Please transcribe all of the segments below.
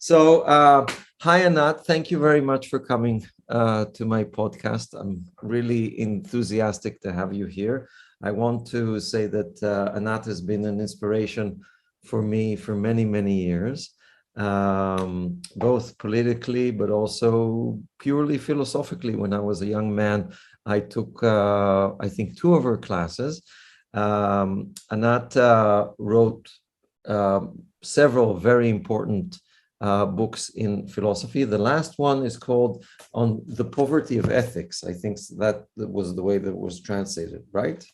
Hi, Anat. Thank you very much for coming to my podcast. I'm really enthusiastic to have you here. I want to say that Anat has been an inspiration for me for many, many years, both politically, but also purely philosophically. When I was a young man, I took, I think, 2 of her classes. Anat wrote several very important books in philosophy. The last one is called On the Poverty of Ethics. I think that was the way that was translated, right?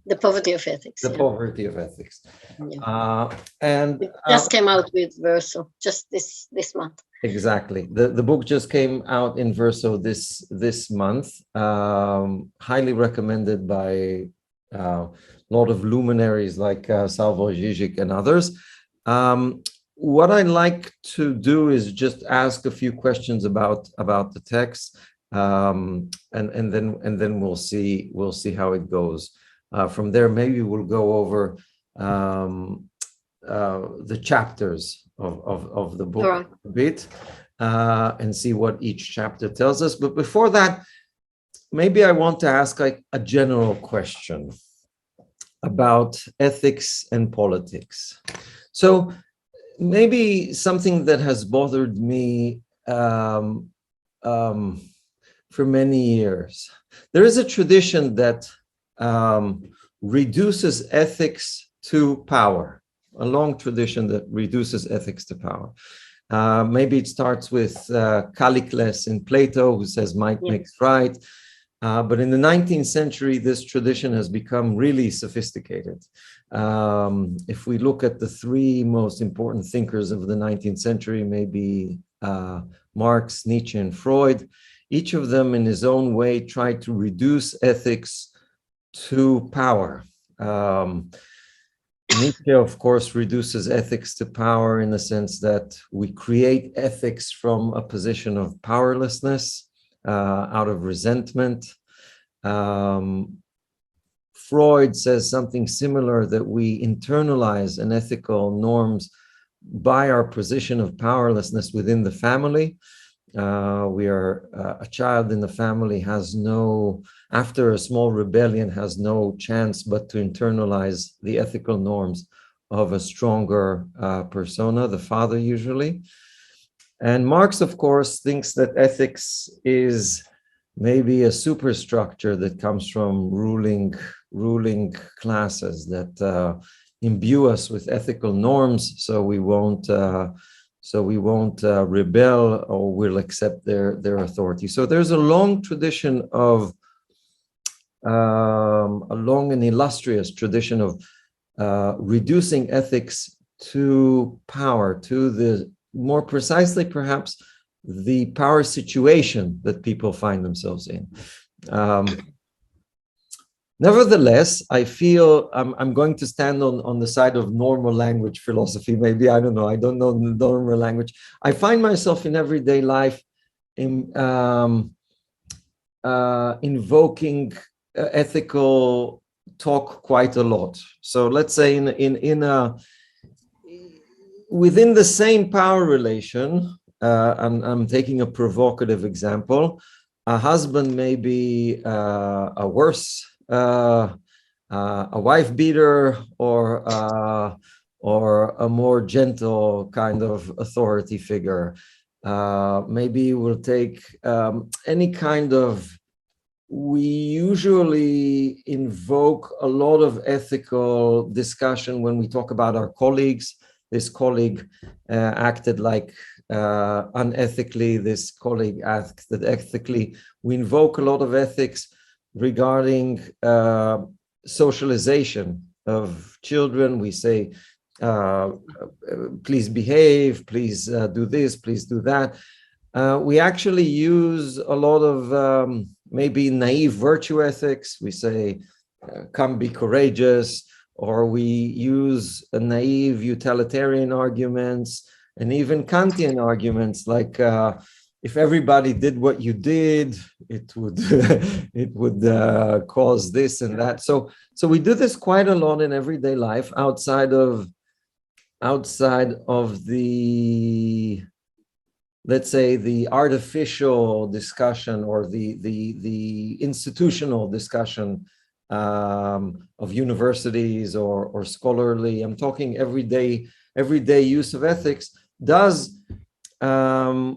The Poverty of Ethics. The Poverty of Ethics. Yeah. And it just came out with Verso just this month. Exactly. The book just came out in Verso this month. Highly recommended by a lot of luminaries like Slavoj Žižek and others. What I like to do is just ask a few questions about the text, and then we'll see how it goes. From there, maybe we'll go over the chapters of the book a bit, and see what each chapter tells us. But before that, maybe I want to ask like a general question about ethics and politics. So maybe something that has bothered me for many years. There is a tradition that reduces ethics to power, a long tradition that reduces ethics to power. Maybe it starts with Callicles in Plato, who says might makes right. But in the 19th century, this tradition has become really sophisticated. If we look at the 3 most important thinkers of the 19th century, maybe Marx, Nietzsche, and Freud, each of them in his own way tried to reduce ethics to power. Nietzsche, of course, reduces ethics to power in the sense that we create ethics from a position of powerlessness, out of resentment. Freud says something similar, that we internalize unethical norms by our position of powerlessness within the family. We are a child in the family has no, after a small rebellion, has no chance but to internalize the ethical norms of a stronger persona, the father usually. And Marx, of course, thinks that ethics is maybe a superstructure that comes from ruling classes that imbue us with ethical norms, so we won't rebel, or will accept their authority. So there's a long tradition of a long and illustrious tradition of reducing ethics to power, to the more precisely perhaps the power situation that people find themselves in. Nevertheless, I feel I'm going to stand on the side of normal language philosophy. Maybe, I don't know. I don't know the normal language. I find myself in everyday life invoking ethical talk quite a lot. So let's say within the same power relation, and I'm taking a provocative example, a husband may be a worse a wife beater, or a more gentle kind of authority figure. Maybe we'll take any kind of, we usually invoke a lot of ethical discussion when we talk about our colleagues. This colleague acted like unethically, this colleague acted ethically. We invoke a lot of ethics regarding socialization of children. We say, please behave, please do this, please do that. We actually use a lot of maybe naive virtue ethics. We say, come be courageous, or we use a naive utilitarian arguments, and even Kantian arguments like, if everybody did what you did, it would cause this and that. So we do this quite a lot in everyday life outside of the let's say, the artificial discussion or the institutional discussion of universities or scholarly, I'm talking everyday use of ethics, does have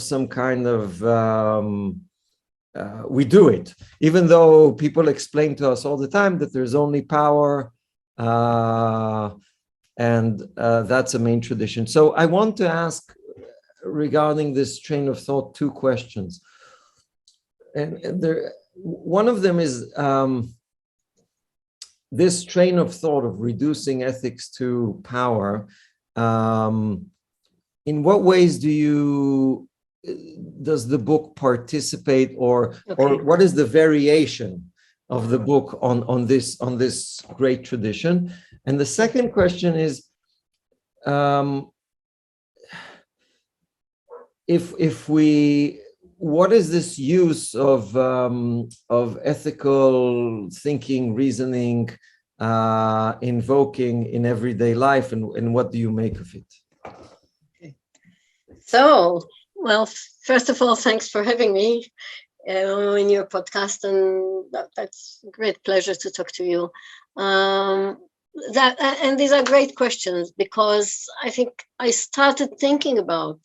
some kind of we do it, even though people explain to us all the time that there's only power, and that's a main tradition. So I want to ask regarding this train of thought 2 questions, and one of them is this train of thought of reducing ethics to power. In what ways does the book participate, or what is the variation of the book on this great tradition? And the second question is, what is this use of ethical thinking, reasoning, invoking in everyday life, and what do you make of it? Okay. So, well, first of all, thanks for having me in your podcast, and that's a great pleasure to talk to you. And these are great questions, because I think I started thinking about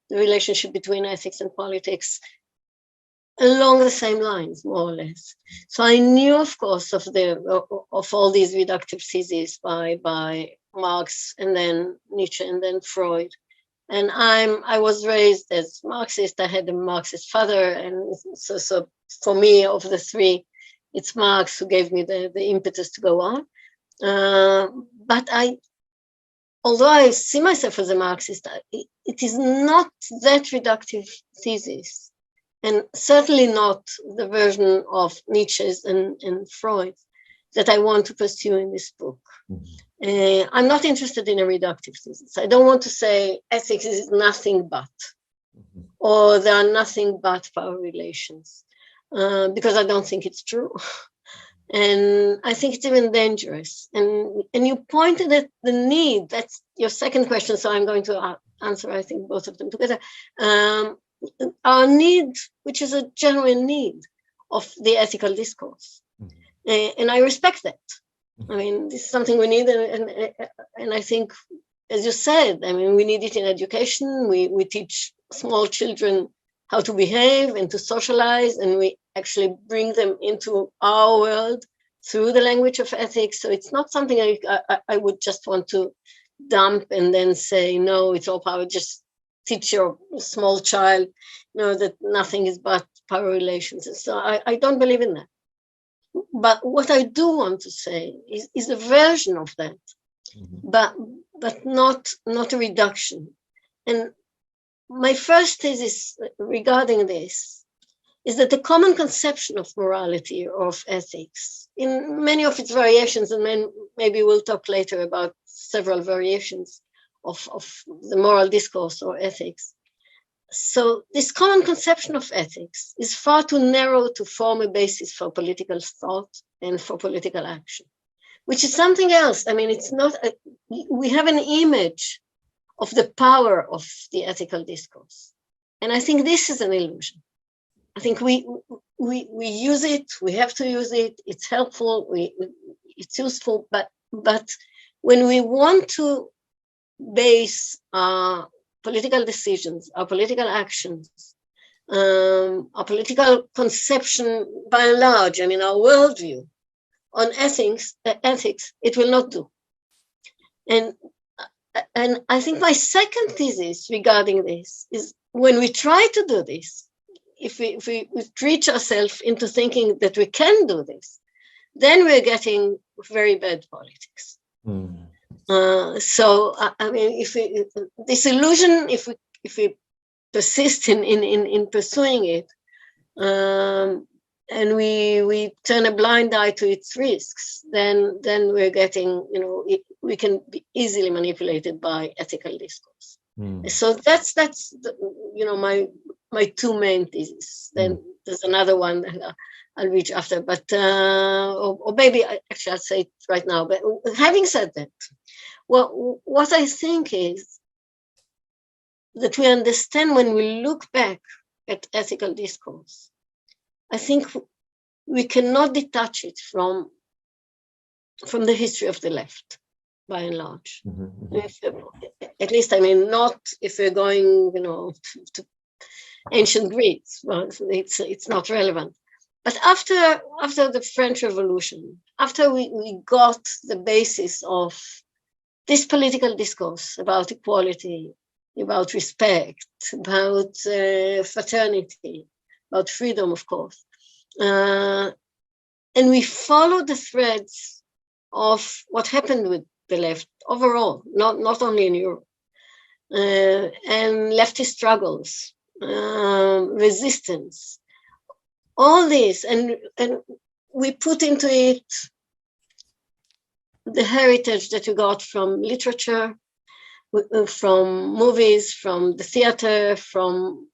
the relationship between ethics and politics along the same lines, more or less. So I knew, of course, of all these reductive theses by Marx, and then Nietzsche, and then Freud. And I was raised as Marxist. I had a Marxist father, and so for me, of the 3, it's Marx who gave me the impetus to go on. But although I see myself as a Marxist, it is not that reductive thesis, and certainly not the version of Nietzsche's and Freud's that I want to pursue in this book. Mm-hmm. I'm not interested in a reductive thesis. I don't want to say ethics is nothing but, mm-hmm. or there are nothing but power relations, because I don't think it's true. And I think it's even dangerous. And you pointed at the need. That's your second question, so I'm going to answer, I think, both of them together. Our need, which is a genuine need of the ethical discourse. Mm-hmm. And I respect that. Mm-hmm. I mean, this is something we need, and I think, as you said, I mean, we need it in education. We teach small children how to behave and to socialize, and we actually bring them into our world through the language of ethics. So it's not something I would just want to dump and then say, no, it's all power. Just teach your small child, that nothing is but power relations. So I don't believe in that. But what I do want to say is a version of that, mm-hmm. but not a reduction. And my first thesis regarding this is that the common conception of morality or of ethics, in many of its variations, and then maybe we'll talk later about several variations of the moral discourse or ethics. So this common conception of ethics is far too narrow to form a basis for political thought and for political action, which is something else. I mean, it's not, we have an image of the power of the ethical discourse. And I think this is an illusion. I think we use it, we have to use it, it's helpful, it's useful, but when we want to base our political decisions, our political actions, our political conception by and large, I mean, our worldview on ethics, it will not do. And I think my second thesis regarding this is, when we try to do this, if we reach ourselves into thinking that we can do this, then we're getting very bad politics. Mm. So I mean, this illusion, if we persist in pursuing it, and we turn a blind eye to its risks, then we're getting, we can be easily manipulated by ethical discourse. Mm. So that's my 2 main theses. Then there's another one that I'll reach after, but or maybe I'll say it right now. But having said that, well, what I think is that we understand when we look back at ethical discourse. I think we cannot detach it from the history of the left, by and large. At least, I mean, not if we're going, to ancient Greeks. Well, it's not relevant. But after the French Revolution, after we got the basis of this political discourse about equality, about respect, about fraternity, about freedom, of course, and we follow the threads of what happened with the left overall, not only in Europe, and leftist struggles, resistance, all this, and we put into it the heritage that we got from literature, from movies, from the theater, from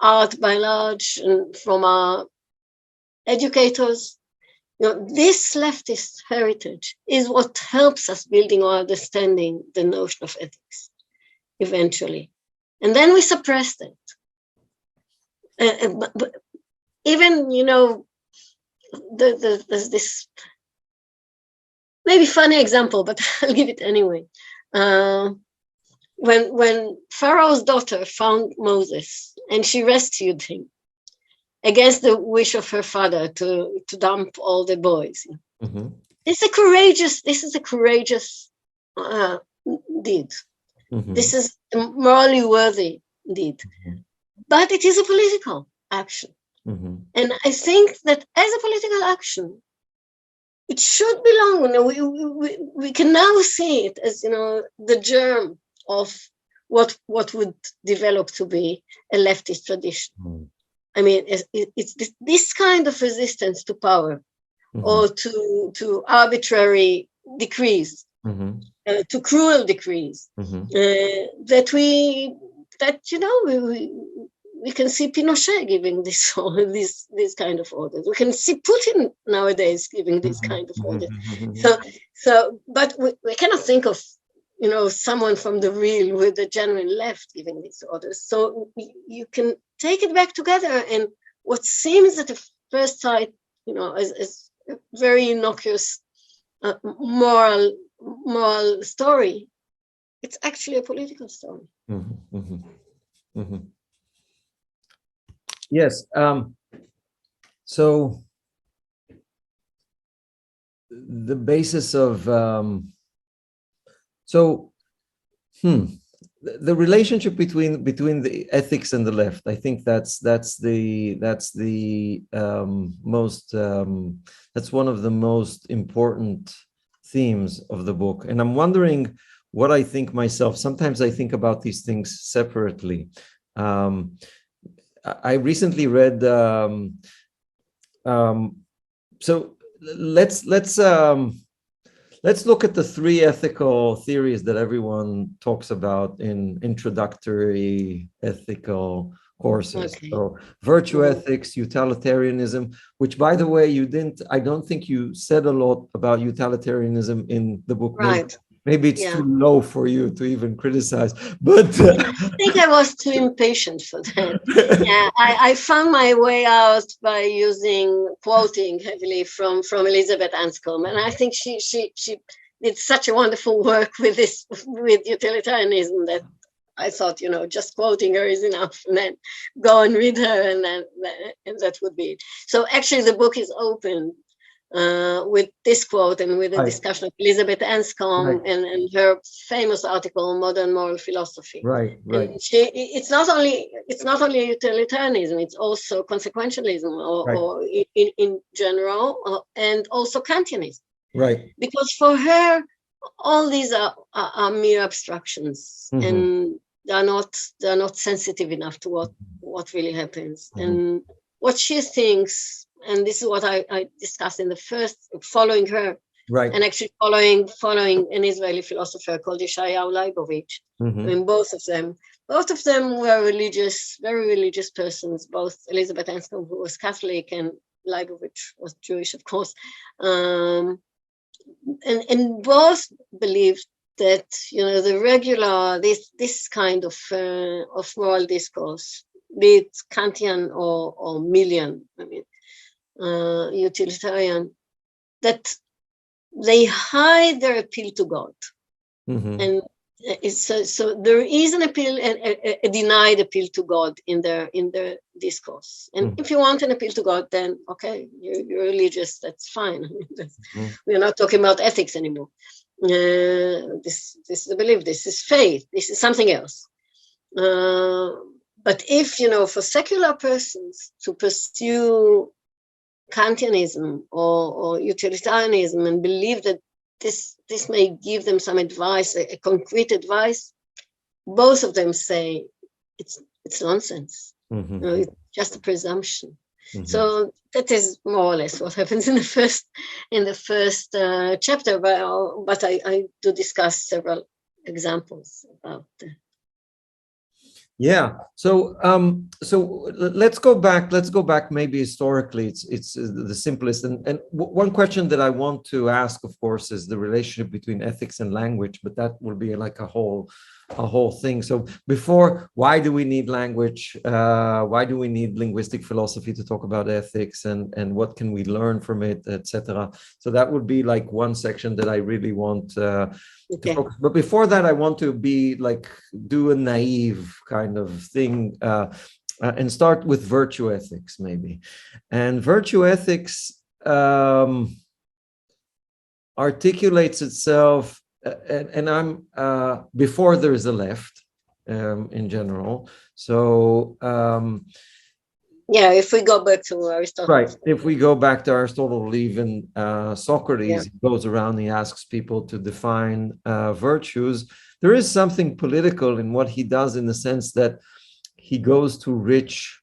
art by large, and from our educators. This leftist heritage is what helps us building or understanding the notion of ethics eventually. And then we suppressed it. But even, there's this maybe funny example, but I'll give it anyway. When Pharaoh's daughter found Moses and she rescued him against the wish of her father to dump all the boys, this is a courageous deed. This is a morally worthy deed, but it is a political action. And I think that as a political action, it should belong. We can now see it as the germ of what would develop to be a leftist tradition. I mean, it's this kind of resistance to power, or to arbitrary decrees, to cruel decrees, that we can see Pinochet giving this kind of orders. We can see Putin nowadays giving this kind of orders. So, but we cannot think of someone from the real with the genuine left giving these orders. So you can take it back together, and what seems at the first sight, as a very innocuous moral story, it's actually a political story. Yes. So the basis of the relationship between the ethics and the left, I think that's one of the most important themes of the book. And I'm wondering what I think myself. Sometimes I think about these things separately. I recently read. So let's look at the three ethical theories that everyone talks about in introductory ethical courses. Okay. So virtue ethics, utilitarianism, which, by the way, I don't think you said a lot about utilitarianism in the book. Right. Maybe it's too low for you to even criticize, but I think I was too impatient for that. Yeah, I found my way out by quoting heavily from Elizabeth Anscombe, and I think she did such a wonderful work with utilitarianism that I thought, just quoting her is enough, and then go and read her, and that would be it. So actually, the book is open with this quote and with a discussion of Elizabeth Anscombe and her famous article, Modern Moral Philosophy. Right. And it's not only utilitarianism; it's also consequentialism, or in general, and also Kantianism. Right. Because for her, all these are mere abstractions, and they're not sensitive enough to what really happens. And what she thinks, and this is what I discussed in the first, following her, and actually following an Israeli philosopher called Yeshayahu Leibovich. I mean, both of them were very religious persons. Both Elizabeth Anscombe, who was Catholic, and Leibovich was Jewish, of course, and both believed that the regular this kind of moral discourse, be it Kantian or Millian, utilitarian, that they hide their appeal to God. And so there is an appeal, a denied appeal to God in their discourse. And if you want an appeal to God, then okay, you're religious, that's fine. We're not talking about ethics anymore. This is a belief, this is faith, this is something else. But if, for secular persons to pursue Kantianism or utilitarianism and believe that this may give them some advice, a concrete advice, both of them say it's nonsense. It's just a presumption. So that is more or less what happens in the first chapter. But I do discuss several examples about that. Yeah. So let's go back. Maybe historically, it's the simplest. And one question that I want to ask, of course, is the relationship between ethics and language. But that will be like a whole thing. So before, why do we need language? Why do we need linguistic philosophy to talk about ethics? And what can we learn from it, etc. So that would be like one section that I really want. Okay. But before that, I want to do a naive kind of thing and start with virtue ethics, maybe. And virtue ethics articulates itself, and I'm before there is a left in general. So if we go back to Aristotle. Right. If we go back to Aristotle, even Socrates, he goes around, he asks people to define virtues. There is something political in what he does, in the sense that he goes to rich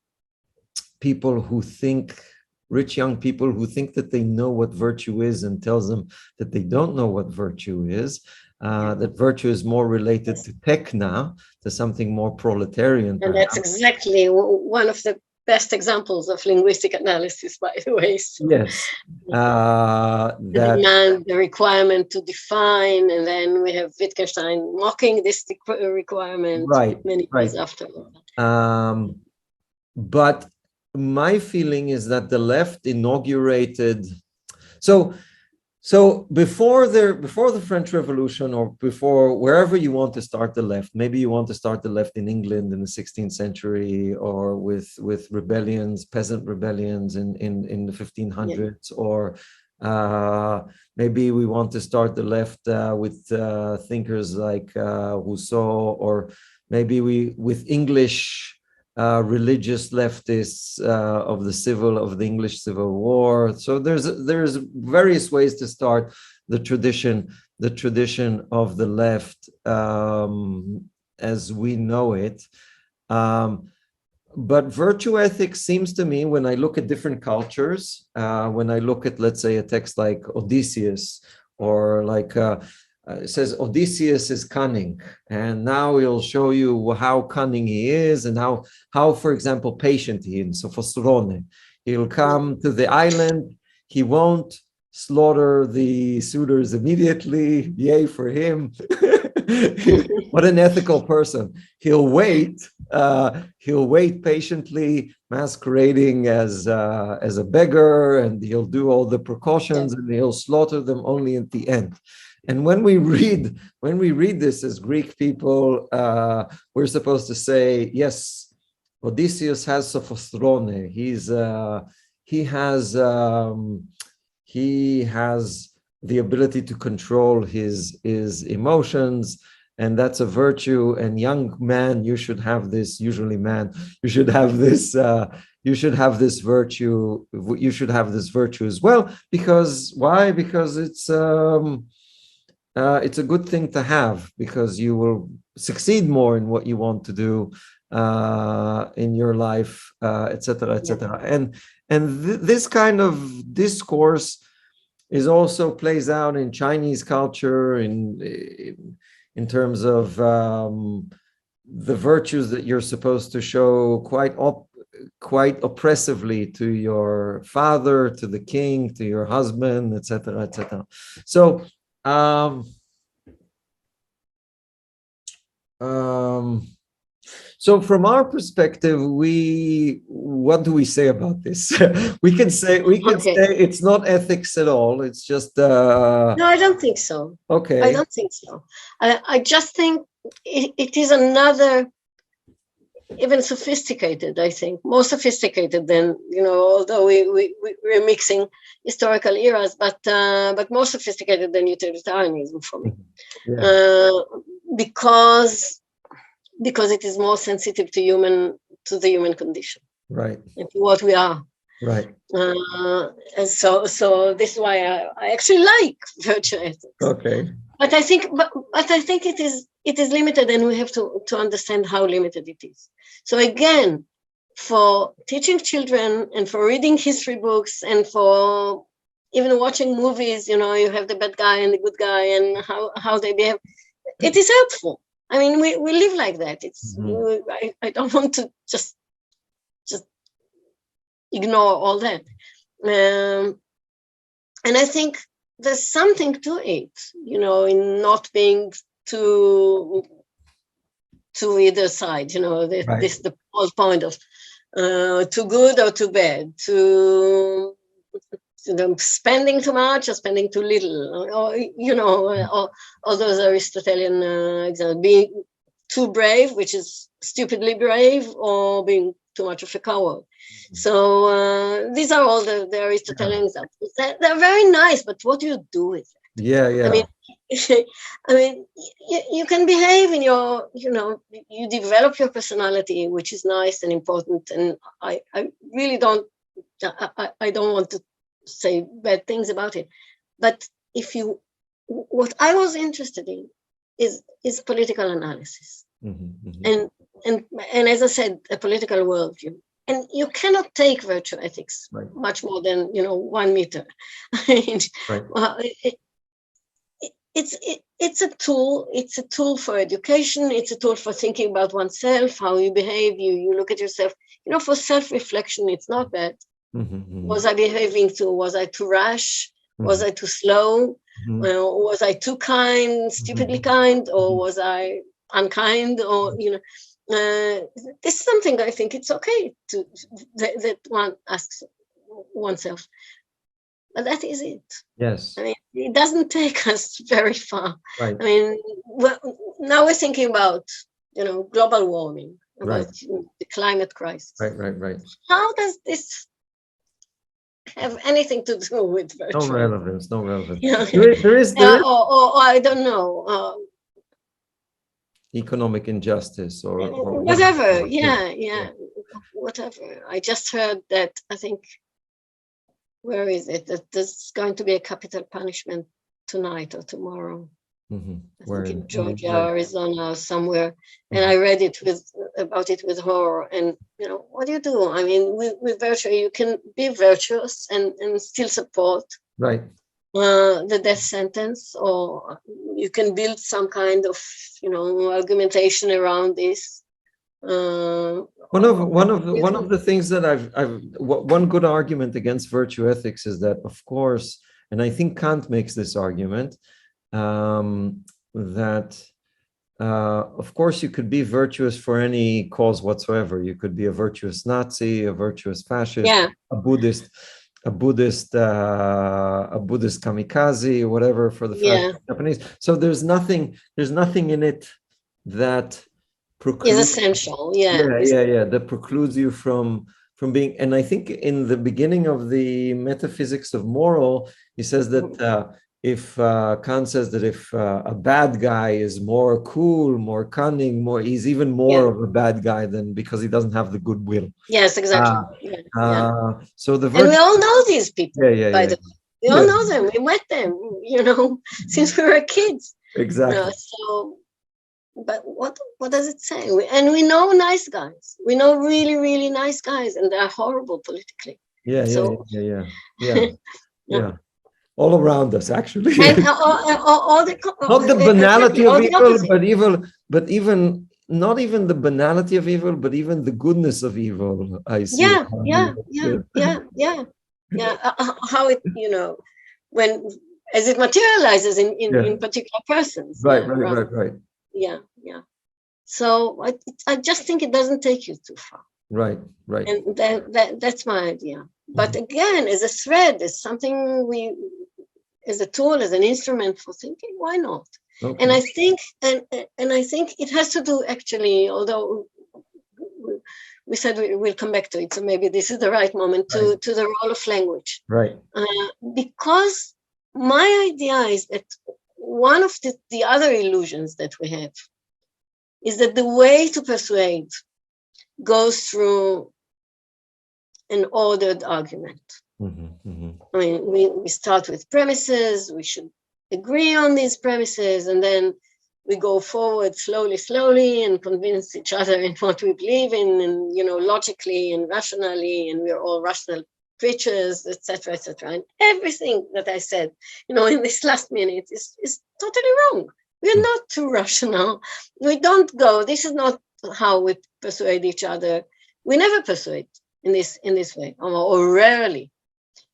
young people who think that they know what virtue is, and tells them that they don't know what virtue is, that virtue is more related to tekna, to something more proletarian. And that's exactly one of the best examples of linguistic analysis, by the way. So yes. The demand, the requirement to define, and then we have Wittgenstein mocking this requirement many years after. But my feeling is that the left inaugurated. So before the French Revolution, or before wherever you want to start the left, maybe you want to start the left in England in the 16th century, or with rebellions, peasant rebellions in the 1500s, or maybe we want to start the left with thinkers like Rousseau, or maybe with English religious leftists of the English Civil War. So there's various ways to start the tradition of the left as we know it. But virtue ethics seems to me, when I look at different cultures, when I look at, let's say, a text like Odysseus, or like it says Odysseus is cunning, and now he'll show you how cunning he is, and how, for example, patient he is. So for Sophosthrone, he'll come to the island, he won't slaughter the suitors immediately, yay for him. What an ethical person. He'll wait patiently, masquerading as a beggar, and he'll do all the precautions, and he'll slaughter them only at the end. And when we read this as Greek people, we're supposed to say, yes, Odysseus has Sophosthrone. He has the ability to control his emotions, and that's a virtue. And young man, you should have this. Usually, man, you should have this. You should have this virtue. You should have this virtue as well. Because why? Because it's a good thing to have, because you will succeed more in what you want to do in your life, etc., etc. And this kind of discourse is also plays out in Chinese culture in terms of the virtues that you're supposed to show quite oppressively to your father, to the king, to your husband, etc., etc. So So from our perspective, what do we say about this? we can say it's not ethics at all. It's just no, I don't think so. Okay. I don't think so. I just think it is another, even sophisticated, I think, more sophisticated than, although we're mixing historical eras, but more sophisticated than utilitarianism for me. Because it is more sensitive to the human condition, right, and to what we are, right. And so this is why I actually like virtue ethics. Okay. But I think it is limited, and we have to understand how limited it is. So again, for teaching children and for reading history books and for even watching movies, you have the bad guy and the good guy and how they behave. It is helpful. I mean, we live like that. It's I don't want to just ignore all that. And I think there's something to it, in not being too either side. This the whole point of too good or too bad, spending too much or spending too little, or all those Aristotelian examples, being too brave, which is stupidly brave, or being too much of a coward. So these are all the Aristotelian examples. They're very nice, but what do you do with it? Yeah. I mean, you can behave in your, you develop your personality, which is nice and important. And I really don't, I don't want to say bad things about it. But what I was interested in is political analysis. And as I said, a political worldview. And you cannot take virtue ethics much more than 1 meter. It's a tool. It's a tool for education. It's a tool for thinking about oneself, how you behave. You look at yourself. For self-reflection, it's not bad. Was I behaving was I too rash? Was I too slow? Was I too kind, stupidly kind, or was I unkind? Or this is something I think it's okay that one asks oneself. But that is it. Yes. I mean, it doesn't take us very far. Right. I mean, now we're thinking about, global warming, about the climate crisis. Right. How does this have anything to do with virtue? No relevance. Yeah. There is or I don't know. Economic injustice or whatever. Yeah. Whatever. I just heard that, I think, where is it? That there's going to be a capital punishment tonight or tomorrow. I think in Georgia, Arizona, or somewhere. And I read about it with horror. And, what do you do? I mean, with virtue, you can be virtuous and still support the death sentence, or you can build some kind of, argumentation around this. One of the things that one good argument against virtue ethics is that, of course, and I think Kant makes this argument, that of course you could be virtuous for any cause whatsoever. You could be a virtuous Nazi, a virtuous fascist, a Buddhist kamikaze, whatever, for the Japanese. So there's nothing in it that is essential. That precludes you from being. And I think in the beginning of the Metaphysics of Moral, he says that if Kant says that if a bad guy is more cool, more cunning, he's even more of a bad guy than, because he doesn't have the goodwill. Yes, exactly. So and we all know these people. By the way, we all know them. We met them, since we were kids. Exactly. But what does it say? We know nice guys. We know really, really nice guys, and they're horrible politically. Yeah. All around us, actually. And not the banality of evil, but even not even the banality of evil, but even the goodness of evil. I see. Yeah. How it, when as it materializes in particular persons. Right. Yeah. So I just think it doesn't take you too far. Right, right. And that's my idea. But again, as a thread, as something as a tool, as an instrument for thinking, why not? Okay. And I think, and I think it has to do actually, although we said we'll come back to it, so maybe this is the right moment to the role of language. Right. Because my idea is that one of the other illusions that we have is that the way to persuade goes through an ordered argument. I mean, we start with premises, we should agree on these premises, and then we go forward slowly and convince each other in what we believe in, and, logically and rationally, and we're all rational creatures, etc., etc. And everything that I said, in this last minute is totally wrong. We're not too rational. We don't go, this is not how we persuade each other. We never persuade in this way, or rarely.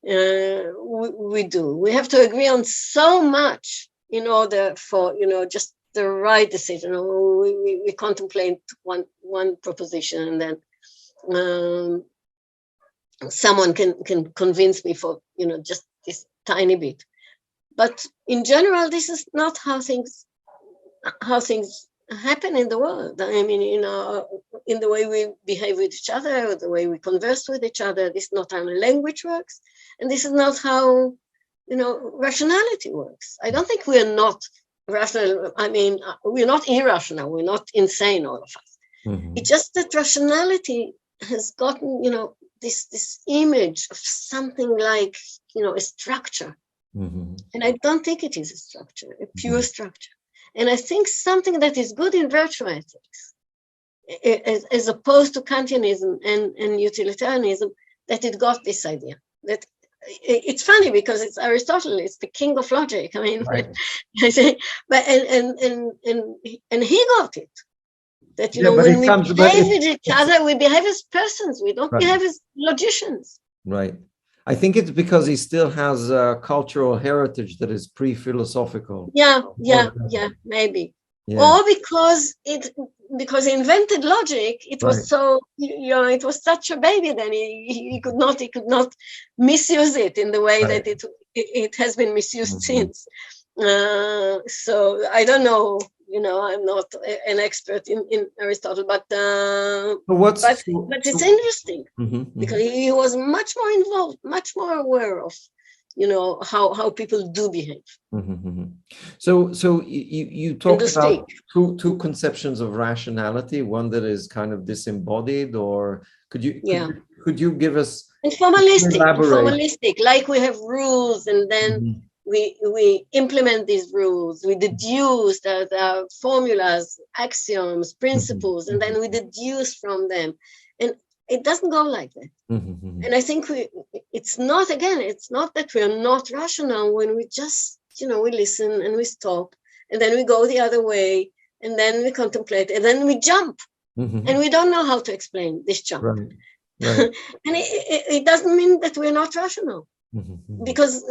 We do. We have to agree on so much in order for, just the right decision. We contemplate one proposition, and then someone can convince me for, just this tiny bit. But in general, this is not how things happen in the world. I mean, in the way we behave with each other, or the way we converse with each other. This is not how language works, and this is not how, rationality works. I don't think we're not rational. I mean, we're not irrational. We're not insane, all of us. It's just that rationality has gotten, this image of something like, a structure. And I don't think it is a structure, a pure structure. And I think something that is good in virtue ethics, as opposed to Kantianism and utilitarianism, that it got this idea. That it's funny because it's Aristotle, it's the king of logic. I mean, I say, but and he got it. That when we behave with each other, we behave as persons. We don't behave as logicians. Right. I think it's because he still has a cultural heritage that is pre-philosophical. Yeah, maybe. Yeah. Or because he invented logic, it was so, it was such a baby, then he could not misuse it in the way that it has been misused since. So I don't know, I'm not an expert in Aristotle, but it's interesting because he was much more involved, much more aware of, how people do behave. So you talked about two conceptions of rationality, one that is kind of disembodied, or could you give us and formalistic, like we have rules, and then we implement these rules, we deduce that there are formulas, axioms, principles, and then we deduce from them. And it doesn't go like that. And I think it's not that we are not rational when we just, we listen and we stop, and then we go the other way, and then we contemplate, and then we jump. And we don't know how to explain this jump. And it doesn't mean that we're not rational. Because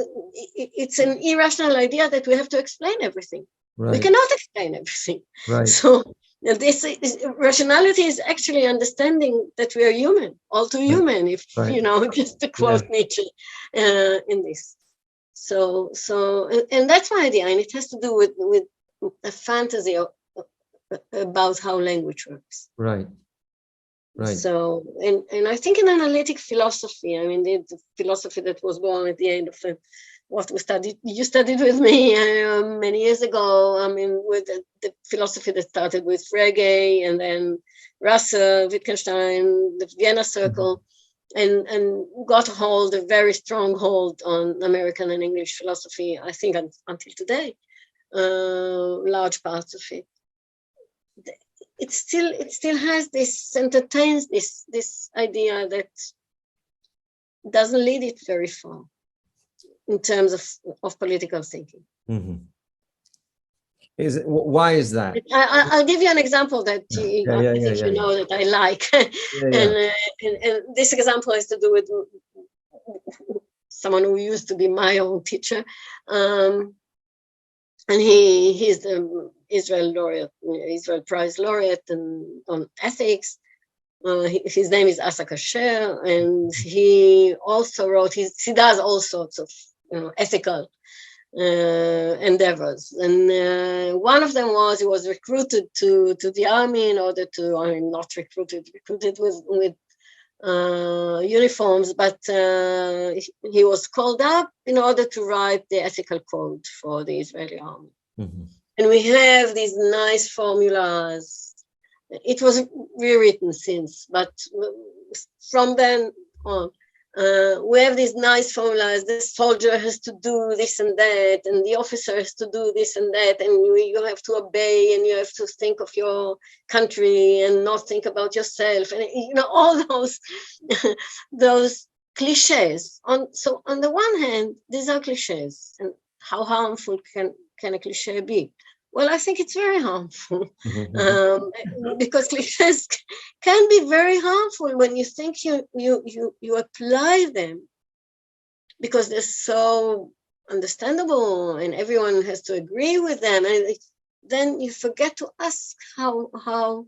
it's an irrational idea that we have to explain everything. We cannot explain everything. So this rationality is actually understanding that we are human, all too human, if just to quote Nietzsche in this. So and that's my idea, and it has to do with a fantasy about how language works. Right. So, and I think in analytic philosophy, I mean, the philosophy that was born at the end of what you studied with me many years ago, I mean, with the philosophy that started with Frege, and then Russell, Wittgenstein, the Vienna Circle, and got a very strong hold on American and English philosophy, I think until today, large parts of it. It still has this, entertains this idea that doesn't lead it very far in terms of political thinking. Why is that? I'll give you an example that you know that I like. And this example has to do with someone who used to be my own teacher. And he's Israel Prize laureate on ethics. His name is Asa Kasher, and he also wrote. He does all sorts of ethical endeavors, and one of them was he was recruited to the army in order to, not recruited with uniforms, but he was called up in order to write the ethical code for the Israeli army. Mm-hmm. And we have these nice formulas. It was rewritten since, but from then on, we have these nice formulas. The soldier has to do this and that, and the officer has to do this and that, and you have to obey, and you have to think of your country and not think about yourself, and all those cliches. So on the one hand, these are cliches, and how harmful can a cliche be? Well, I think it's very harmful, because cliches can be very harmful when you think you apply them because they're so understandable and everyone has to agree with them, and then you forget to ask how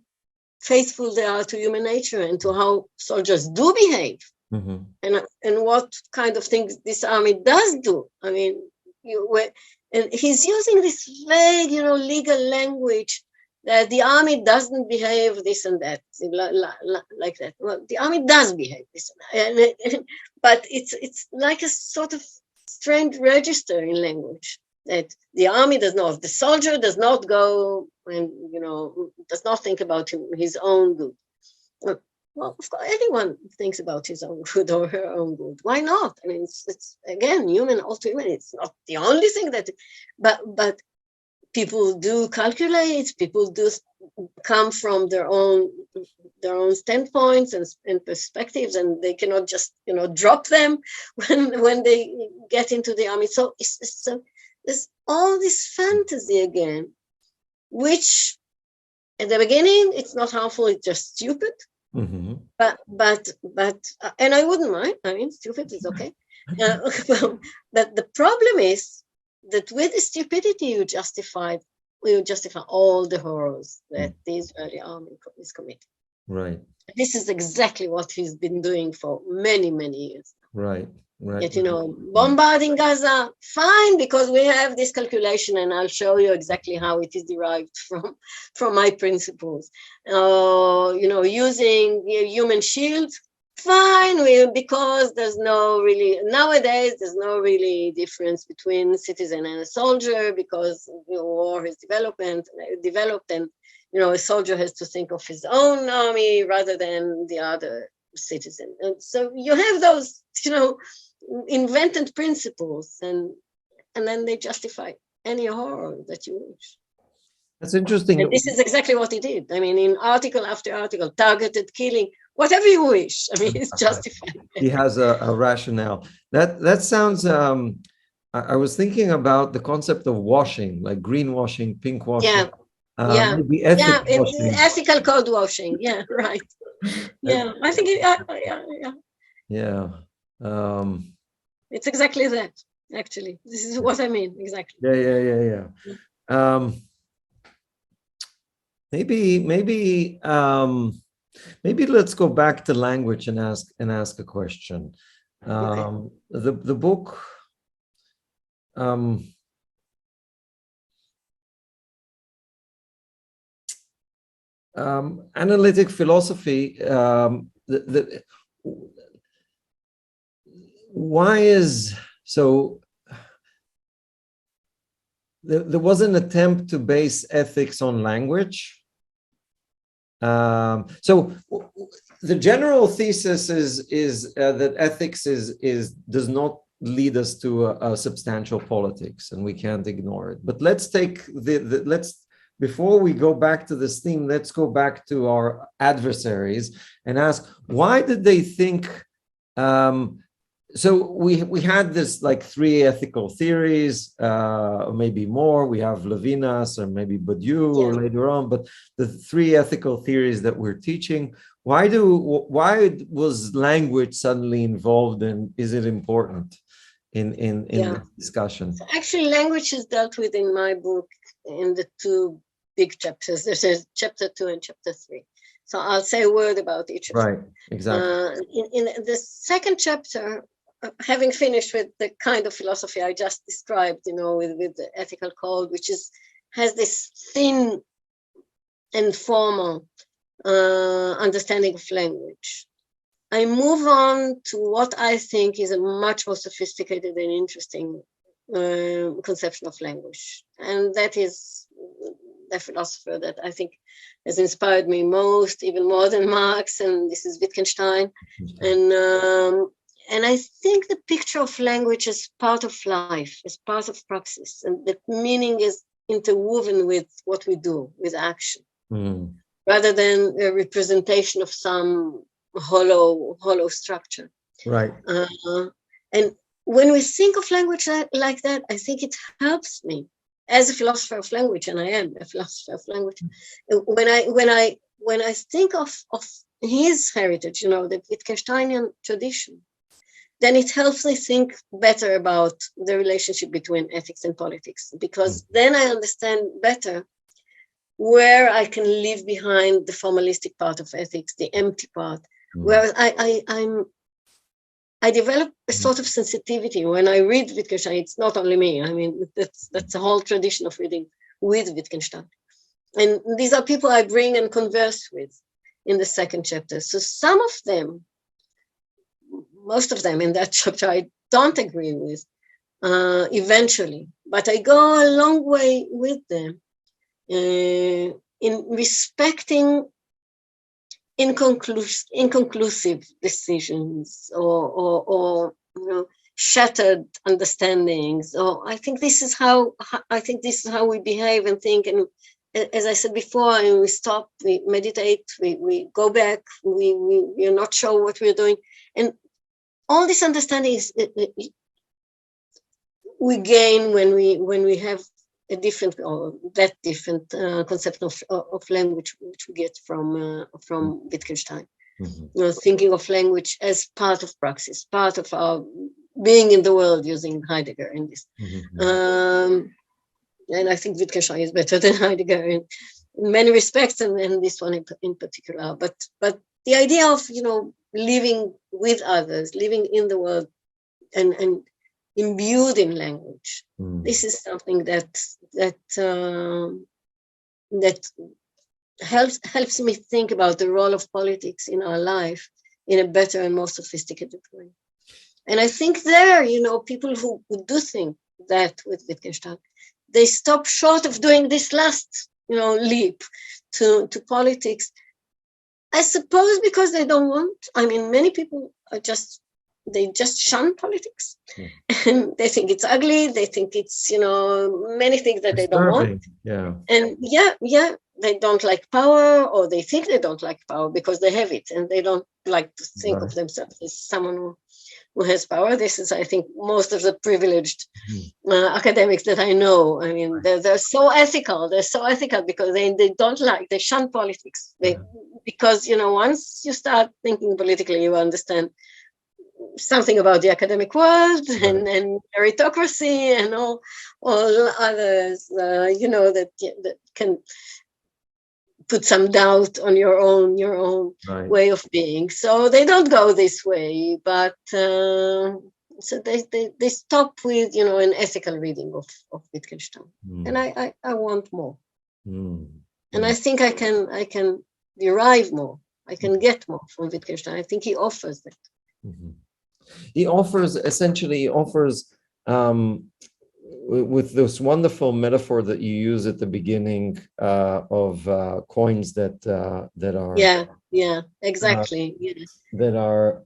faithful they are to human nature and to how soldiers do behave, and what kind of things this army does do. I mean, and he's using this vague, legal language that the army doesn't behave this and that, like that. Well, the army does behave this and that, but it's like a sort of strange register in language that the army does not, the soldier does not go and, does not think about his own good. Well, of course, anyone thinks about his own good or her own good. Why not? I mean, it's again, human, all to human. It's not the only thing but people do calculate. People do come from their own standpoints and perspectives, and they cannot just drop them when they get into the army. So there's all this fantasy again, which at the beginning it's not harmful. It's just stupid. Mm-hmm. But and I wouldn't mind. I mean, stupid is okay. But the problem is that with the stupidity you justify all the horrors that the Israeli army is committing. Right. This is exactly what he's been doing for many, many years. Right. Yet, bombarding Gaza, fine, because we have this calculation, and I'll show you exactly how it is derived from my principles. Using human shields, fine, because nowadays there's no really difference between a citizen and a soldier, because war has developed, and a soldier has to think of his own army rather than the other citizen. And so you have those, invented principles, and then they justify any horror that you wish. That's interesting. And this is exactly what he did. I mean, in article after article, targeted killing, whatever you wish. I mean, it's justified. He has a rationale. That sounds. I was thinking about the concept of washing, like greenwashing, pink washing. Maybe ethical code washing. Yeah, right. Yeah, I think. Yeah. It's exactly that. Actually, this is what I mean. Exactly. Yeah. Maybe let's go back to language and ask a question. The book. Analytic philosophy. Why is so? There was an attempt to base ethics on language. So the general thesis is that ethics does not lead us to a substantial politics, and we can't ignore it. But let's take before we go back to this theme, let's go back to our adversaries and ask, why did they think? So we had this like 3 ethical theories, or maybe more. We have Levinas or maybe Badiou or later on, but the 3 ethical theories that we're teaching. Why was language suddenly involved, and is it important in this discussion? So actually, language is dealt with in my book in the 2 big chapters. There's a chapter 2 and chapter 3. So I'll say a word about each of them. Right, exactly. In the second chapter, having finished with the kind of philosophy I just described, with the ethical code, which has this thin and formal understanding of language, I move on to what I think is a much more sophisticated and interesting conception of language. And that is the philosopher that I think has inspired me most, even more than Marx, and this is Wittgenstein. And I think the picture of language is part of life, is part of praxis, and that meaning is interwoven with what we do, with action, rather than a representation of some hollow structure. Right. And when we think of language like that, I think it helps me as a philosopher of language, and I am a philosopher of language. When I think of his heritage, the Wittgensteinian tradition, then it helps me think better about the relationship between ethics and politics, because then I understand better where I can leave behind the formalistic part of ethics, the empty part, where I develop a sort of sensitivity when I read Wittgenstein. It's not only me. I mean, that's a whole tradition of reading with Wittgenstein. And these are people I bring and converse with in the second chapter. So some of them, most of them in that chapter, I don't agree with eventually, but I go a long way with them in respecting inconclusive decisions or shattered understandings. Or I think this is how we behave and think. And as I said before, we stop, we meditate, we go back, we are not sure what we're doing, and all this understanding is we gain when we have a different concept of language, which we get from Wittgenstein. Thinking of language as part of praxis, part of our being in the world, using Heidegger in this. And I think Wittgenstein is better than Heidegger in many respects, and this one in particular. But the idea of living with others, living in the world, and imbued in language. This is something that helps me think about the role of politics in our life in a better and more sophisticated way. And I think there, people who do think that with Wittgenstein, they stop short of doing this last, leap to politics. I suppose because they don't want. I mean, many people they just shun politics, and they think it's ugly. They think it's, many things that they don't want. Yeah. And they don't like power, or they think they don't like power because they have it, and they don't like to think of themselves as someone who has power. This is, I think, most of the privileged academics that I know. I mean, they're so ethical. They're so ethical because they shun politics. Because, once you start thinking politically, you understand something about the academic world and meritocracy and all others, that can put some doubt on your own way of being. So they don't go this way, but so they stop with an ethical reading of Wittgenstein, and I want more, and I think I can derive more, I can get more from Wittgenstein. I think he offers that. He offers with this wonderful metaphor that you use at the beginning of coins that are exactly that are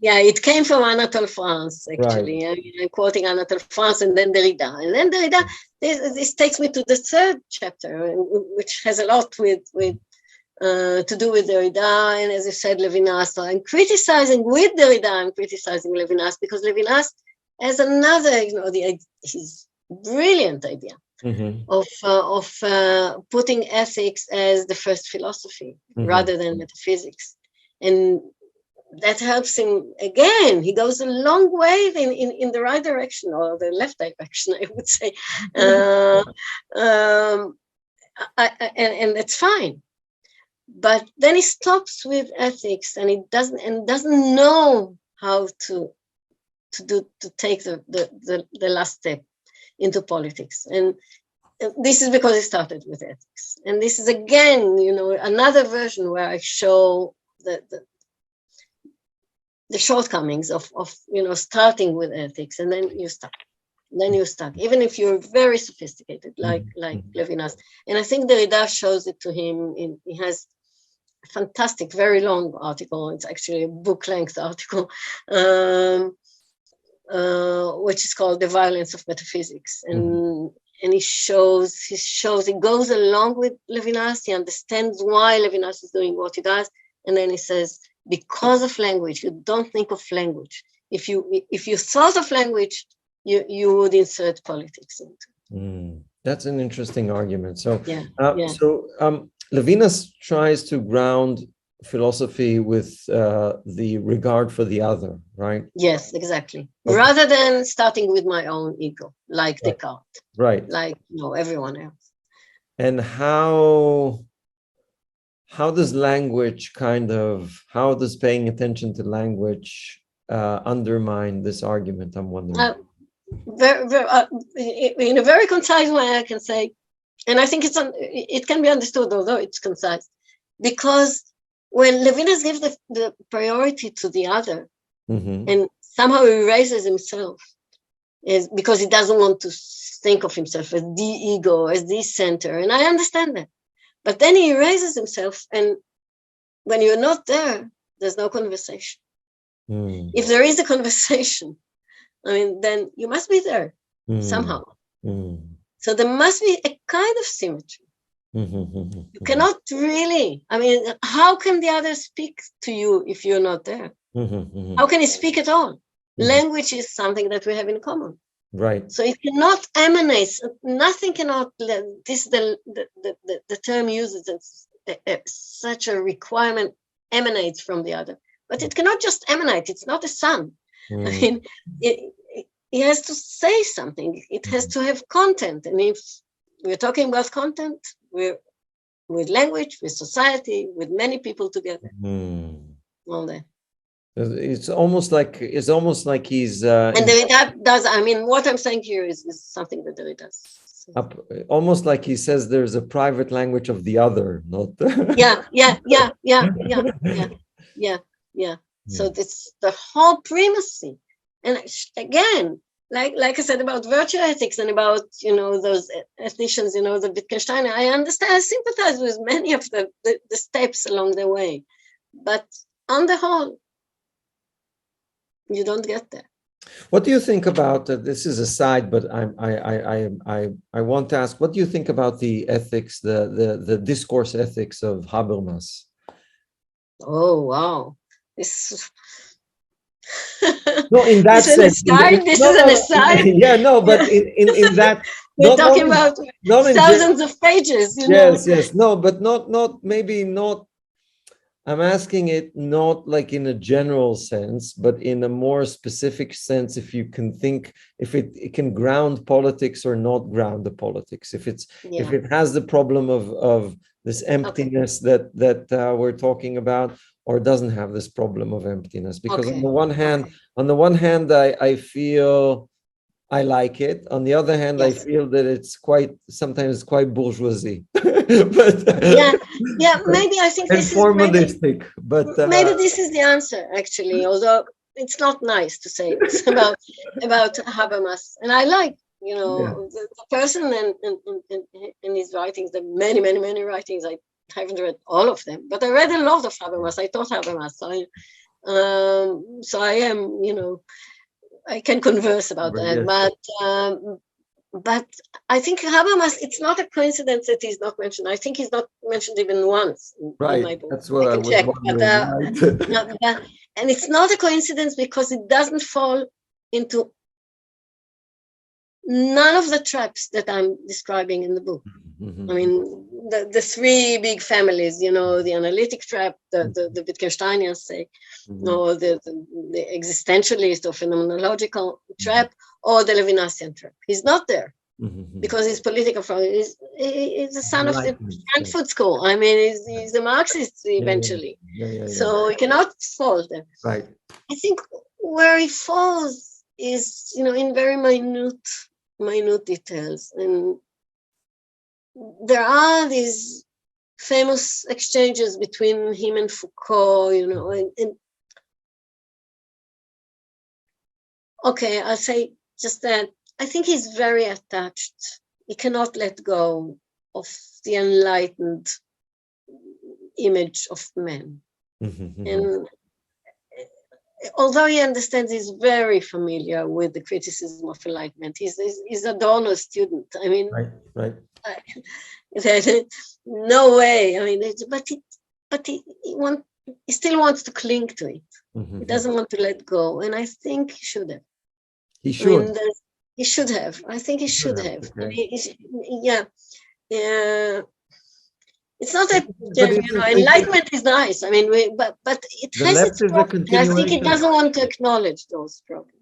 it came from Anatole France, actually. I mean, I'm quoting Anatole France and then Derrida. This takes me to the third chapter, which has a lot with to do with Derrida, and as you said, Levinas. So I'm criticizing with Derrida, I'm criticizing Levinas, because Levinas has another, his brilliant idea of putting ethics as the first philosophy rather than metaphysics. And that helps him, again, he goes a long way in the right direction, or the left direction, I would say. and it's fine. But then he stops with ethics, and he doesn't know how to take the last step into politics. And this is because he started with ethics. And this is again, another version where I show the shortcomings of starting with ethics, and then you stop. Then you're stuck, even if you're very sophisticated, like Levinas. And I think Derrida shows it to him. He has a fantastic, very long article. It's actually a book-length article, which is called "The Violence of Metaphysics." And he shows, he goes along with Levinas. He understands why Levinas is doing what he does, and then he says, because of language, you don't think of language. If you thought of language, you would insert politics into. That's an interesting argument. So, yeah. Levinas tries to ground philosophy with the regard for the other, right? Yes, exactly. Okay. Rather than starting with my own ego, like Descartes, right? Like everyone else. And how does language how does paying attention to language undermine this argument? I'm wondering. In a very concise way, I can say, and I think it can be understood, although it's concise, because when Levinas gives the priority to the other, and somehow erases himself, is because he doesn't want to think of himself as the ego, as the center, and I understand that. But then he erases himself, and when you're not there, there's no conversation. If there is a conversation, then you must be there somehow. So there must be a kind of symmetry. You cannot really, how can the other speak to you if you're not there? How can he speak at all? Language is something that we have in common. Right. So it cannot emanate, nothing cannot, this the term uses, such a requirement emanates from the other. But it cannot just emanate, it's not a sun. It has to say something. It has to have content. And if we're talking about content, we're with language, with society, with many people together. All that. It's almost like he's and Derrida does. What I'm saying here is something that Derrida does. Almost like he says there's a private language of the other, not yeah. So it's the whole primacy. And again, like I said about virtue ethics and about, those ethnicians, the Wittgenstein, I sympathize with many of the steps along the way. But on the whole, you don't get there. What do you think about, this is a side, but I want to ask, what do you think about the ethics, the discourse ethics of Habermas? Oh, wow. This no, in that sense. This is an aside. Yeah, no, but in that. We're talking about thousands of pages. Yes. No, but maybe not. I'm asking it not like in a general sense, but in a more specific sense. If you can think, if it can ground politics or not ground the politics. If it has the problem of this emptiness that we're talking about, or doesn't have this problem of emptiness, because on the one hand, I feel I like it. On the other hand, I feel that it's sometimes quite bourgeoisie. But maybe I think this is formalistic. But maybe this is the answer, actually. Although it's not nice to say it about Habermas, and I like the person and his writings. The many writings. I haven't read all of them, but I read a lot of Habermas. I taught Habermas, so I am, I can converse about that. But I think Habermas, it's not a coincidence that he's not mentioned. I think he's not mentioned even once in my book. That's what I was wondering. And it's not a coincidence because it doesn't fall into none of the traps that I'm describing in the book. The three big families, the analytic trap, the Wittgensteinian say, or the existentialist or phenomenological trap, or the Levinasian trap. He's not there. because he's political from he's the son of the Frankfurt School. I mean, he's a Marxist eventually, so he cannot fall there. Right. I think where he falls is, in very minute details, and there are these famous exchanges between him and Foucault, and okay, I'll say just that. I think he's very attached. He cannot let go of the enlightened image of men. And although he understands, he's very familiar with the criticism of enlightenment. He's Adorno's student. I mean, right. No way. I mean, but he still wants to cling to it. He doesn't want to let go, and I think he should have. He should. I mean, he should have. I think he should have. Okay. It's not that enlightenment is nice. I mean, but it has its problems. I think it doesn't want to acknowledge those problems.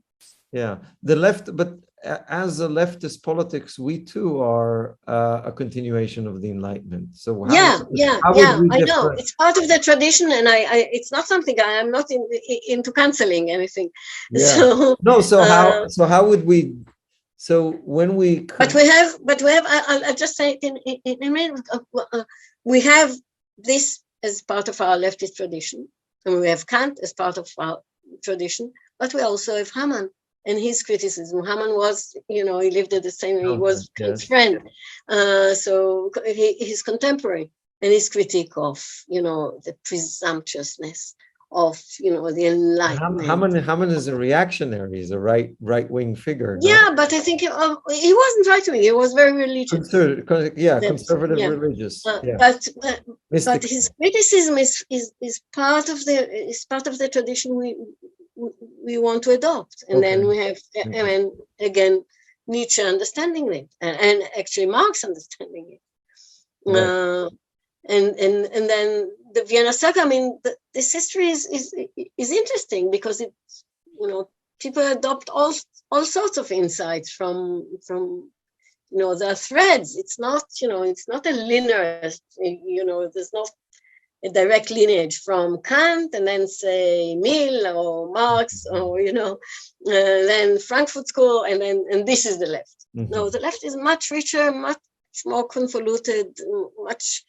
Yeah, the left, but as a leftist politics, we too are a continuation of the Enlightenment. So how I know it's part of the tradition, and I it's not something I'm not into canceling anything. Yeah. So how would we? So when we but we have I'll just say in a minute, we have this as part of our leftist tradition, and we have Kant as part of our tradition, but we also have Hamann and his criticism. Hamann was, he lived at the same, he was Kant's friend, so his contemporary, and his critique of, the presumptuousness of, the Enlightenment. Hamann is a reactionary, he's a right-wing figure. Yeah, no? But I think he wasn't right-wing, he was very religious. Conservative religious. But his criticism is part of the tradition we want to adopt, and then we have, again, Nietzsche understanding it, and actually Marx understanding it. Right. And then the Vienna Saga. I mean, this history is interesting because it's, people adopt all sorts of insights from the threads. It's not, it's not a linear, there's not a direct lineage from Kant and then say Mill or Marx or, then Frankfurt School and this is the left. No, the left is much richer, much more convoluted, much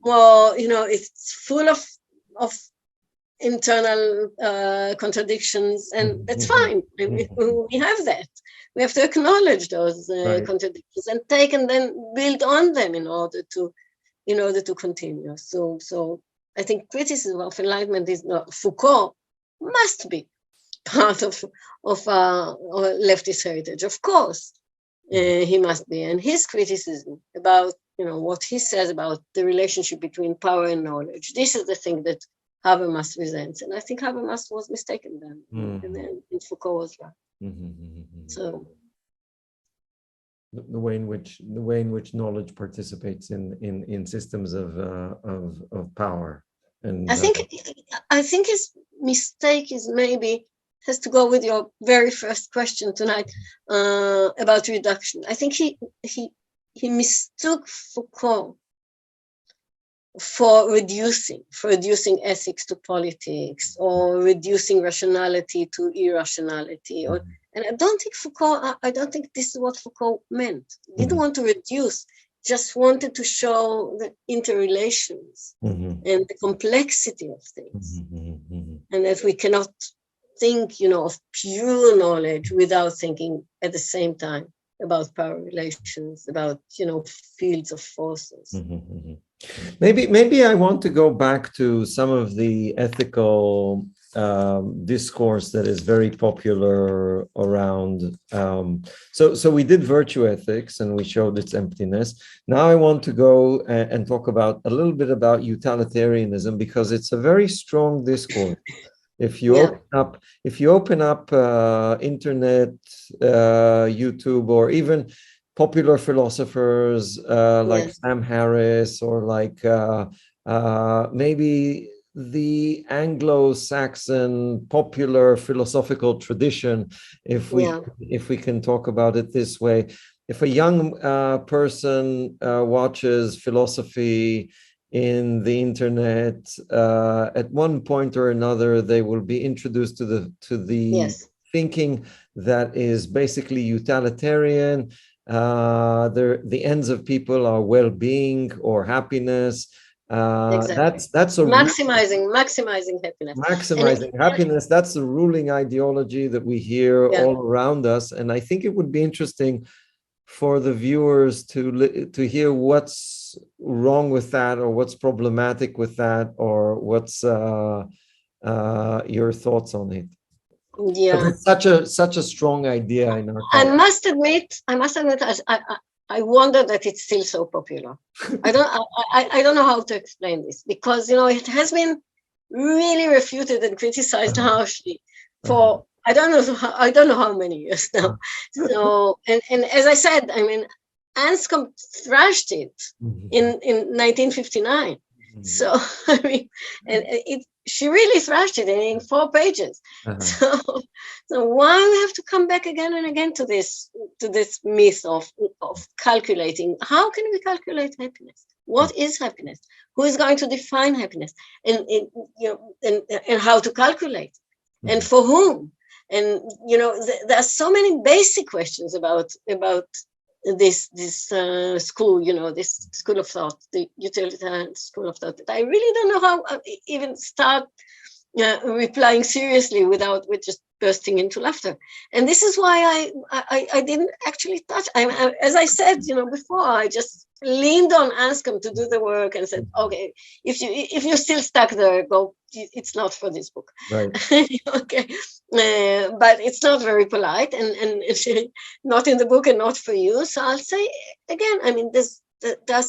more, it's full of internal contradictions, and that's fine. I mean, we have that. We have to acknowledge those contradictions and take and then build on them in order to continue. So I think criticism of enlightenment is not, Foucault must be part of our leftist heritage, of course. He must be, and his criticism about what he says about the relationship between power and knowledge. This is the thing that Habermas resents, and I think Habermas was mistaken then, and then Foucault was right. So the way in which knowledge participates in systems of power, and I think his mistake is maybe has to go with your very first question tonight about reduction. I think he mistook Foucault for reducing ethics to politics, or reducing rationality to irrationality, and I don't think this is what Foucault meant. He didn't want to reduce, just wanted to show the interrelations and the complexity of things, and that we cannot think, of pure knowledge without thinking at the same time about power relations, about, fields of forces. Maybe I want to go back to some of the ethical discourse that is very popular around. So we did virtue ethics and we showed its emptiness. Now I want to go and talk about a little bit about utilitarianism, because it's a very strong discourse. If you open up internet, YouTube, or even popular philosophers like Sam Harris, or like maybe the Anglo-Saxon popular philosophical tradition, if we can talk about it this way, if a young person watches philosophy in the internet, at one point or another, they will be introduced to the Yes. thinking that is basically utilitarian. The ends of people are well-being or happiness. Exactly. That's a Maximizing happiness. maximizing happiness. That's the ruling ideology that we hear Yeah. all around us. And I think it would be interesting for the viewers to hear what's wrong with that, or what's problematic with that, or what's your thoughts on it. Yeah. It's such a strong idea in our I culture. must admit, I wonder that it's still so popular. I don't know how to explain this, because it has been really refuted and criticized harshly for I don't know how many years now. So and as I said, I mean, Anscombe thrashed it in 1959. So I mean, and she really thrashed it in 4 pages. So why we have to come back again and again to this myth of calculating? How can we calculate happiness? What is happiness? Who is going to define happiness? And how to calculate? And for whom? And there are so many basic questions about this school, this school of thought, the utilitarian school of thought, that I really don't know how even start replying seriously with just bursting into laughter. And this is why I didn't actually touch. As I said, before, I just leaned on Anscombe to do the work and said, okay, if you're still stuck there, go. It's not for this book, right? Okay, but it's not very polite, and not in the book and not for you. So I'll say again. I mean, there's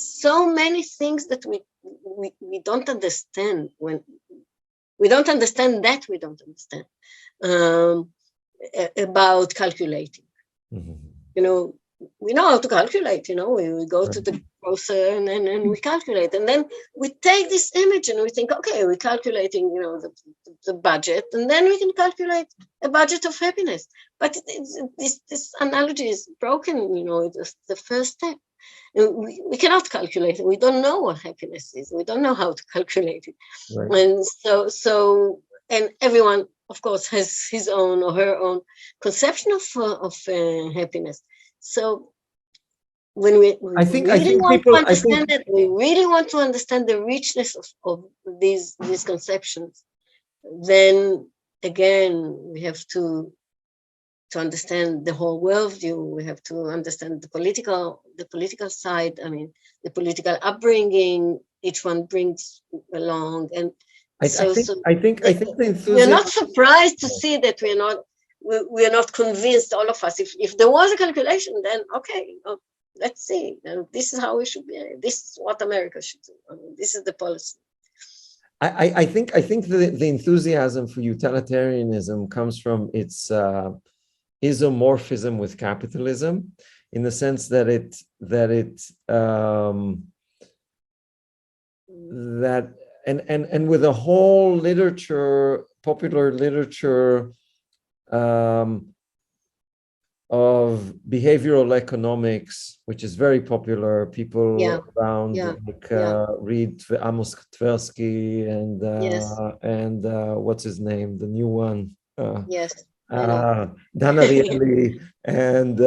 so many things that we don't understand when. We don't understand that we don't understand about calculating. We know how to calculate. We go to the grocer and we calculate, and then we take this image and we think, okay, we're calculating, the budget, and then we can calculate a budget of happiness. But this analogy is broken. It's the first step. We cannot calculate it. We don't know what happiness is. We don't know how to calculate it. Right. And so, and everyone, of course, has his own or her own conception of happiness. So when we really want to understand it, we really want to understand the richness of these conceptions, then again, we have to understand the whole worldview. We have to understand the political side. I mean, the political upbringing each one brings along, and I think we're not surprised to see that we're not convinced. All of us, if there was a calculation, then okay, let's see. And this is how we should be. This is what America should do. I mean, this is the policy. I think the enthusiasm for utilitarianism comes from its isomorphism with capitalism, in the sense that and with a whole literature, popular literature of behavioral economics, which is very popular. People around read Amos Tversky and what's his name, the new one. Dan Ariely, and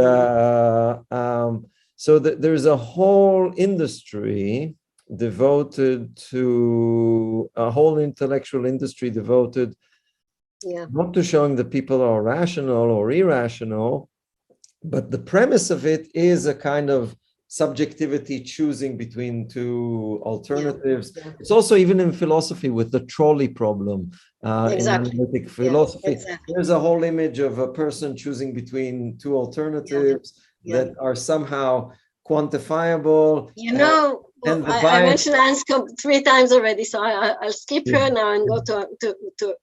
so there's a whole industry devoted to a whole intellectual industry devoted not to showing that people are rational or irrational, but the premise of it is a kind of subjectivity choosing between two alternatives. It's also even in philosophy with the trolley problem. In analytic philosophy, there's a whole image of a person choosing between two alternatives that are somehow quantifiable. I mentioned Anscombe 3 times already, so I'll skip her now and go to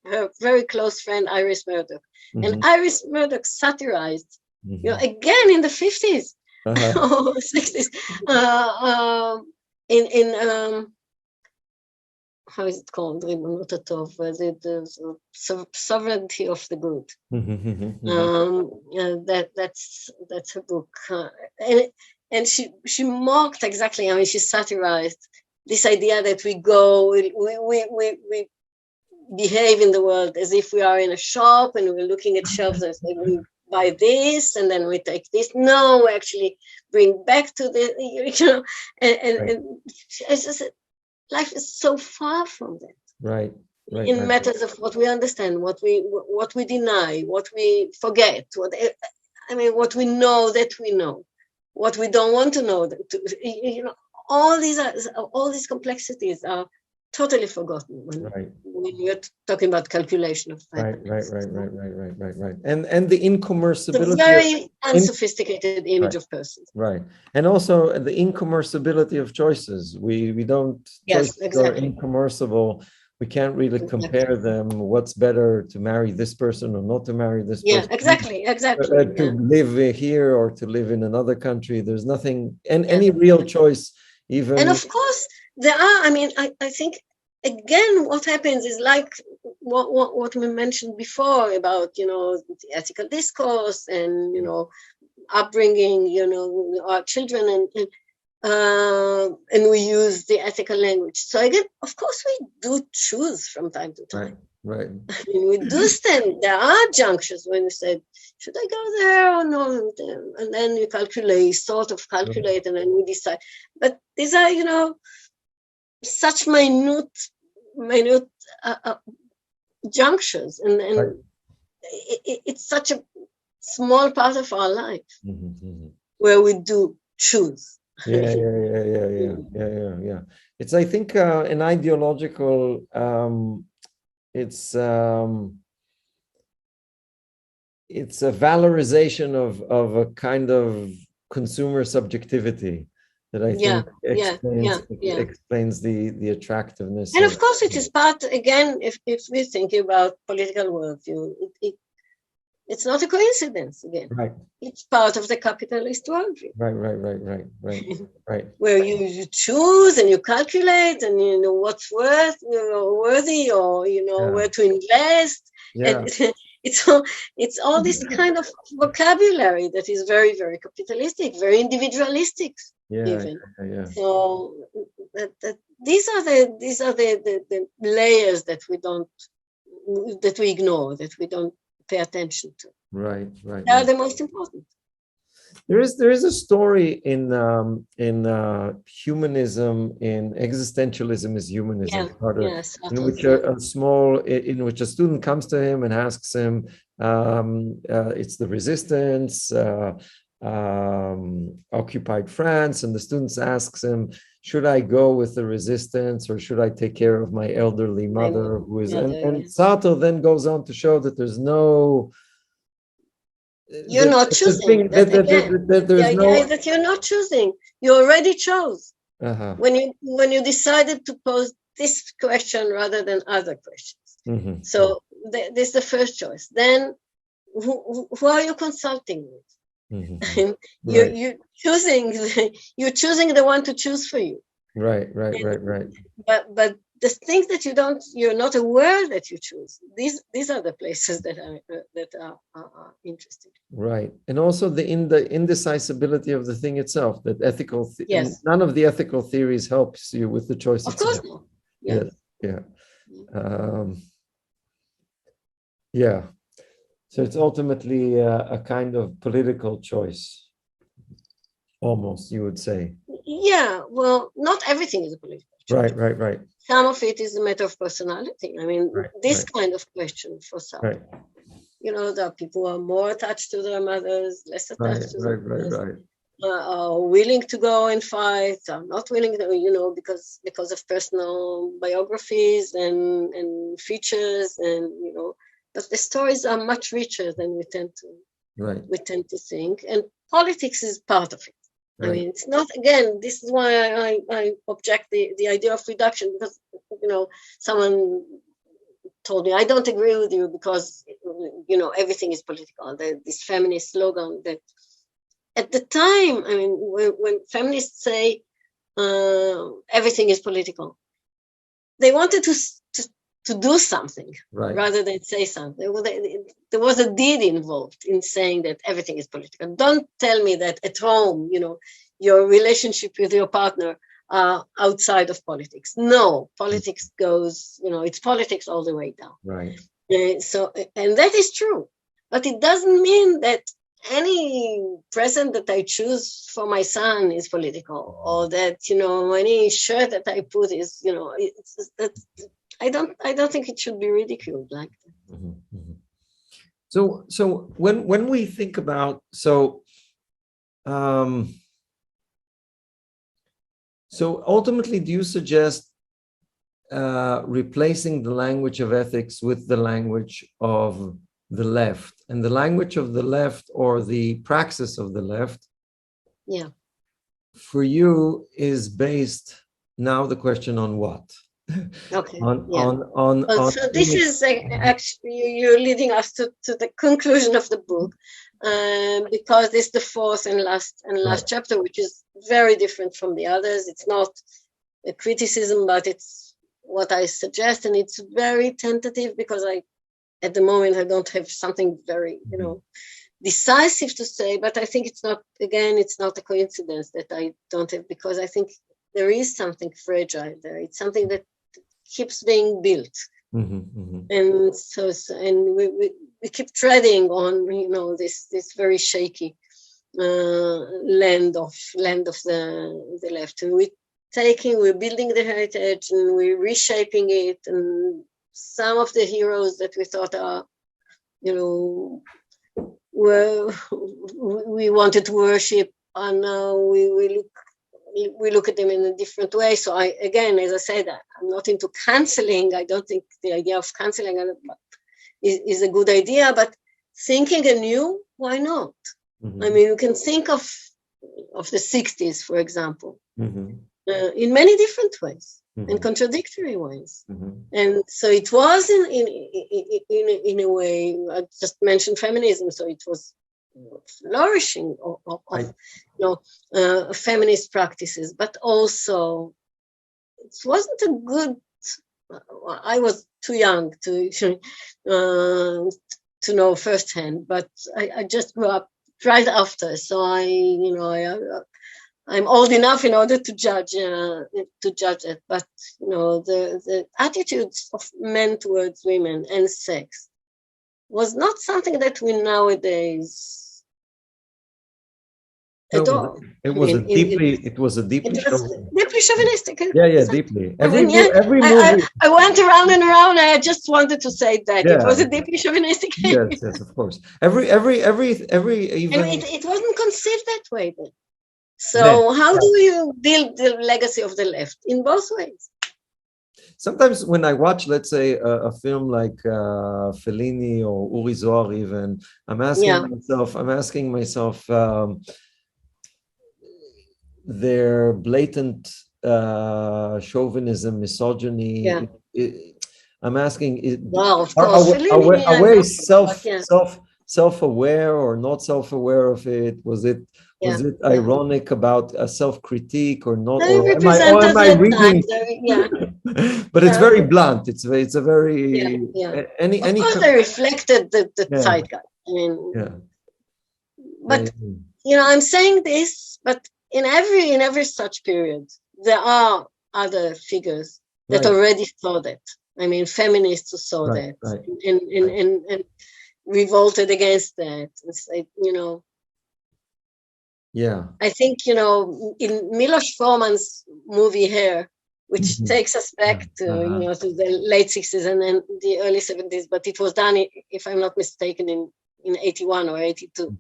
her very close friend Iris Murdoch. And Iris Murdoch satirized, again in the 50s. Or 60s, how is it called? The sovereignty of the good. That's her book, and she mocked exactly. I mean, she satirized this idea that we behave in the world as if we are in a shop and we're looking at shelves and say we buy this and then we take this. No, we actually bring back to the and it's just, life is so far from that. Right. In matters of what we understand, what we deny, what we forget, what we know that we know, what we don't want to know. All these complexities are totally forgotten when you're talking about calculation of right. And the incommercibility. It's a very unsophisticated image of persons. Right. And also the incommercibility of choices. We don't. Yes, exactly. Are incommercible. We can't really compare them. What's better, to marry this person or not to marry this person? Yeah, exactly. To live here or to live in another country. There's nothing, and any real choice, even. And of course, there are. I mean, I think again, what happens is like what we mentioned before about the ethical discourse and upbringing, our children and we use the ethical language. So again, of course, we do choose from time to time. Right. I mean, we do stand. There are junctures when you say, "Should I go there or no?" And then you calculate, and then we decide. But these are, such minute junctures, and it's such a small part of our life where we do choose. Yeah. It's, I think, an ideological. It's a valorization of a kind of consumer subjectivity that I think explains the attractiveness. And of course, it is part, again, if we're thinking about political worldview, it's not a coincidence, again. Right. It's part of the capitalist worldview. Right. Where you choose and you calculate and you know what's worthy or where to invest. Yeah. And it's all this kind of vocabulary that is very, very capitalistic, very individualistic. Even. So these are the layers that we ignore, that we don't pay attention to. Right. They are the most important. There is a story in humanism, in existentialism is humanism, in which a student comes to him and asks him, it's the resistance, occupied France, and the student asks him, should I go with the resistance or should I take care of my elderly mother who is, and Sartre then goes on to show that there's no. You're not choosing. The idea is that you're not choosing. You already chose when you decided to pose this question rather than other questions. So this is the first choice. Then who are you consulting with? You're choosing the one to choose for you. Right. But the things that you're not aware that you choose. These are the places that are interesting. Right, and also the indecisibility of the thing itself. That ethical, none of the ethical theories helps you with the choice. Of course not. Yeah. So it's ultimately a kind of political choice, almost, you would say. Yeah. Well, not everything is a political choice. Right. Some of it is a matter of personality. I mean, kind of question for some. Right. There are people who are more attached to their mothers, less attached to their mothers. Right. Are willing to go and fight, are not willing to, because of personal biographies and features, and but the stories are much richer than we tend to think, and politics is part of it. Right. I mean, it's not, again, this is why I object the idea of reduction, because someone told me I don't agree with you because everything is political. This feminist slogan that at the time, I mean, when feminists say everything is political, they wanted to do something Right. rather than say something. There was a deed involved in saying that everything is political. Don't tell me that at home, your relationship with your partner outside of politics. No, politics goes, it's politics all the way down. Right. And that is true, but it doesn't mean that any present that I choose for my son is political, or that, any shirt that I put is, I don't think it should be ridiculed like that. Mm-hmm. Mm-hmm. So when we think about, so ultimately, do you suggest replacing the language of ethics with the language of the left, and the language of the left, or the praxis of the left, yeah, for you is based, now the question on what? Okay. So this is actually, you're leading us to the conclusion of the book, because it's the fourth and last chapter, which is very different from the others. It's not a criticism, but it's what I suggest, and it's very tentative because at the moment I don't have something very decisive to say. But I think it's not a coincidence that I don't have, because I think there is something fragile there. It's something that keeps being built, and we keep treading on this very shaky land of the left, and we're building the heritage and we're reshaping it, and some of the heroes that we thought are we wanted to worship, and now we look at them in a different way. So as I said, I'm not into canceling. I don't think the idea of canceling is a good idea, but thinking anew, why not? I mean, you can think of the 60s, for example, in many different ways, in contradictory ways. And so it was in a way, I just mentioned feminism, so it was flourishing of feminist practices, but also it wasn't a good. I was too young to know firsthand, but I just grew up right after, so I'm old enough in order to judge it. But the attitudes of men towards women and sex was not something that we nowadays at all. It was deeply chauvinistic. Yeah, deeply. Every movie. I went around and around. I just wanted to say that it was a deeply chauvinistic. Yes, of course. Every even. And it wasn't conceived that way then. So how do you build the legacy of the left? In both ways. Sometimes when I watch, let's say, a film like Fellini or Uri Zohar, even, I'm asking myself, their blatant chauvinism, misogyny. I'm asking, of course, are we self-aware or not self-aware of it? Was it ironic about a self-critique or not? Or am I reading? But it's very blunt. It's a very Of course, they reflected the zeitgeist. I mean, but I'm saying this, but in every such period, there are other figures that already saw that. I mean, feminists who saw that and revolted against that. It's like, I think, in Milos Forman's movie Hair, which takes us back to, to the late 60s and then the early 70s, but it was done, if I'm not mistaken, in 81 or 82.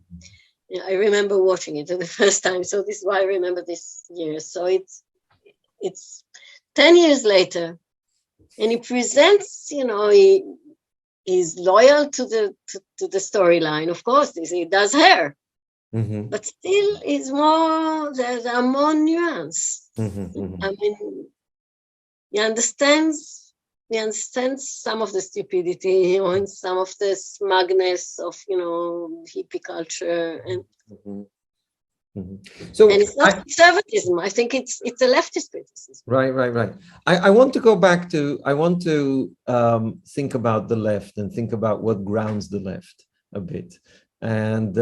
I remember watching it for the first time, so this is why I remember this year. So it's 10 years later, and he presents, he is loyal to the storyline. Of course, he does Hair, but still is more. There are more nuance. I mean, he understands some of the stupidity and some of the smugness of hippie culture, and So and it's not conservatism. I think it's a leftist criticism. Right. I want to go back to, I want to think about the left and think about what grounds the left a bit. And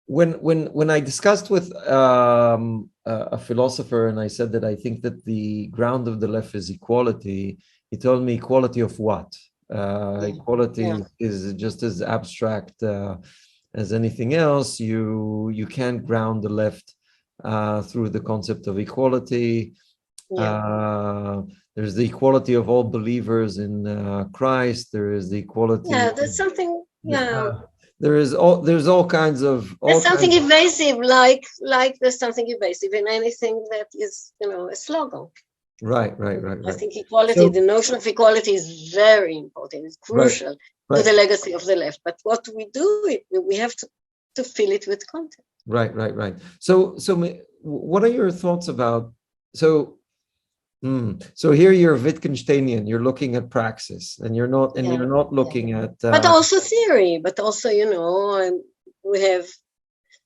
when I discussed with a philosopher and I said that I think that the ground of the left is equality, he told me equality of what? Equality is just as abstract as anything else. You can't ground the left through the concept of equality. There's the equality of all believers in Christ. There is the equality. There's something. There's all kinds of. There's something evasive, like there's something evasive in anything that is, a slogan. Right. I think equality, the notion of equality is very important. It's crucial to the legacy of the left. But what we do, we have to fill it with content. Right. So what are your thoughts about, so here you're Wittgensteinian, you're looking at praxis, and you're not looking at but also theory, but also we have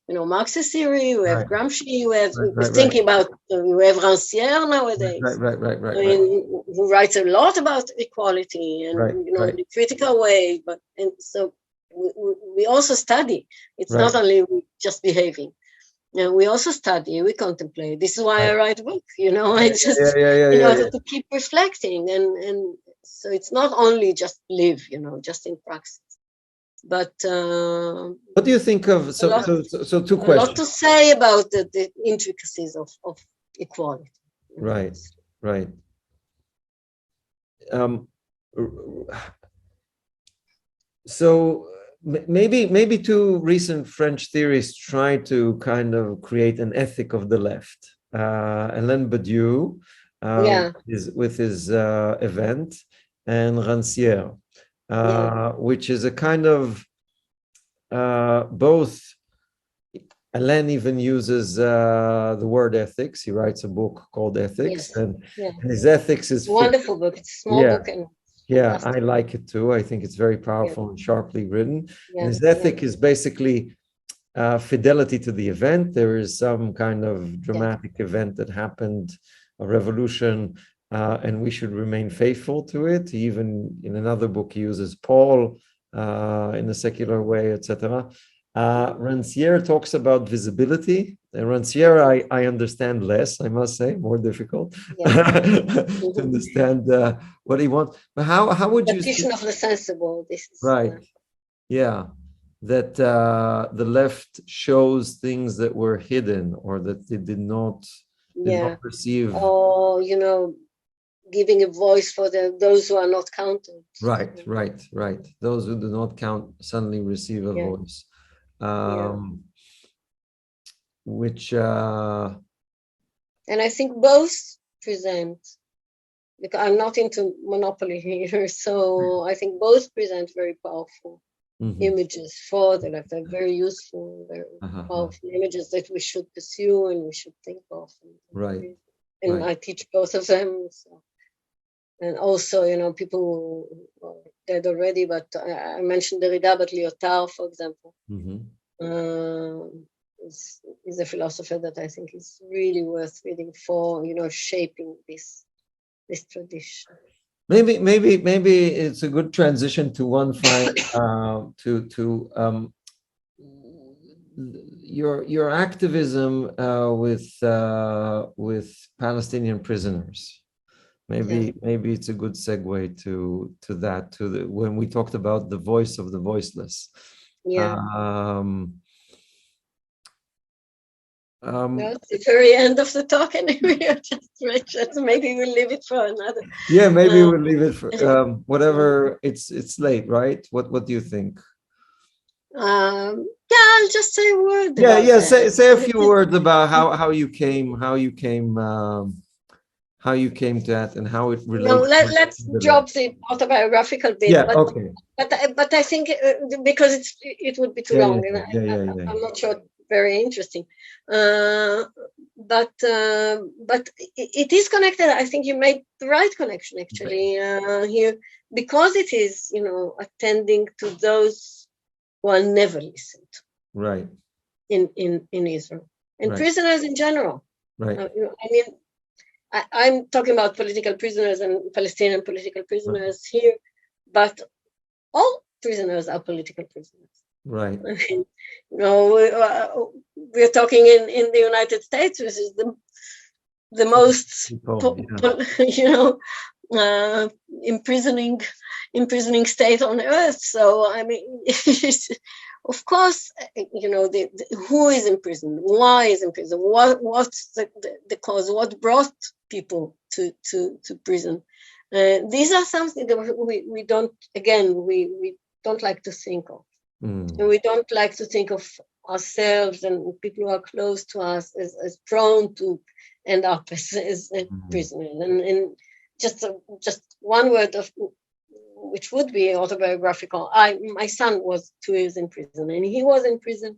Marxist theory, we have Gramsci, we're thinking about, we have Rancière nowadays, right. Who writes a lot about equality and in a critical way, and so we also study. It's not only just behaving. We also study, we contemplate. This is why I write a book, I just in order to keep reflecting, and so it's not only just live, just in praxis. But what do you think of so two questions? A lot to say about the intricacies of equality. Right. So maybe two recent French theorists try to kind of create an ethic of the left. Alain Badiou with his event, and Rancière, which is a kind of both. Alain even uses the word ethics. He writes a book called Ethics, and his ethics is a wonderful book. It's a small book. And I like it too. I think it's very powerful and sharply written. And his ethic is basically fidelity to the event. There is some kind of dramatic event that happened, a revolution, and we should remain faithful to it. Even in another book, he uses Paul in a secular way, etc. Rancière talks about visibility. And Rancière, I understand less, I must say, more difficult to understand what he wants. But how would you? Petition of the sensible. This is that the left shows things that were hidden or that they did not perceive. Or giving a voice for those who are not counted. Right. Those who do not count suddenly receive a voice. Which and I think both present, because I'm not into monopoly here, so I think both present very powerful images for the left. They're very useful, very powerful images that we should pursue and we should think of. And I teach both of them. So. And also, people who are dead already, but I mentioned Derrida, but Lyotard, for example, is a philosopher that I think is really worth reading for, shaping this tradition. Maybe it's a good transition to one final your activism with Palestinian prisoners. Maybe it's a good segue to that, when we talked about the voice of the voiceless. That's the very end of the talk, and just maybe we'll leave it for another. Maybe we'll leave it for whatever. It's late, right? What do you think? I'll just say a word. Say a few words about how you came to that and how it relates. Let's drop the autobiographical bit. But I think because it would be too long, and I'm not sure. Very interesting, but it is connected. I think you made the right connection actually here, because it is attending to those who are never listened to Right. in Israel, and Right. prisoners in general. Right. I mean, I'm talking about political prisoners and Palestinian political prisoners here, but all prisoners are political prisoners. Right. I mean, we're talking in the United States, which is the most, imprisoning state on earth. So I mean, of course, who is in prison? Why is in prison? What's the cause? What brought people to prison? These are something that we don't like to think of. And we don't like to think of ourselves and people who are close to us as prone to end up as prisoners. And just one word of which would be autobiographical. My son was 2 years in prison, and he was in prison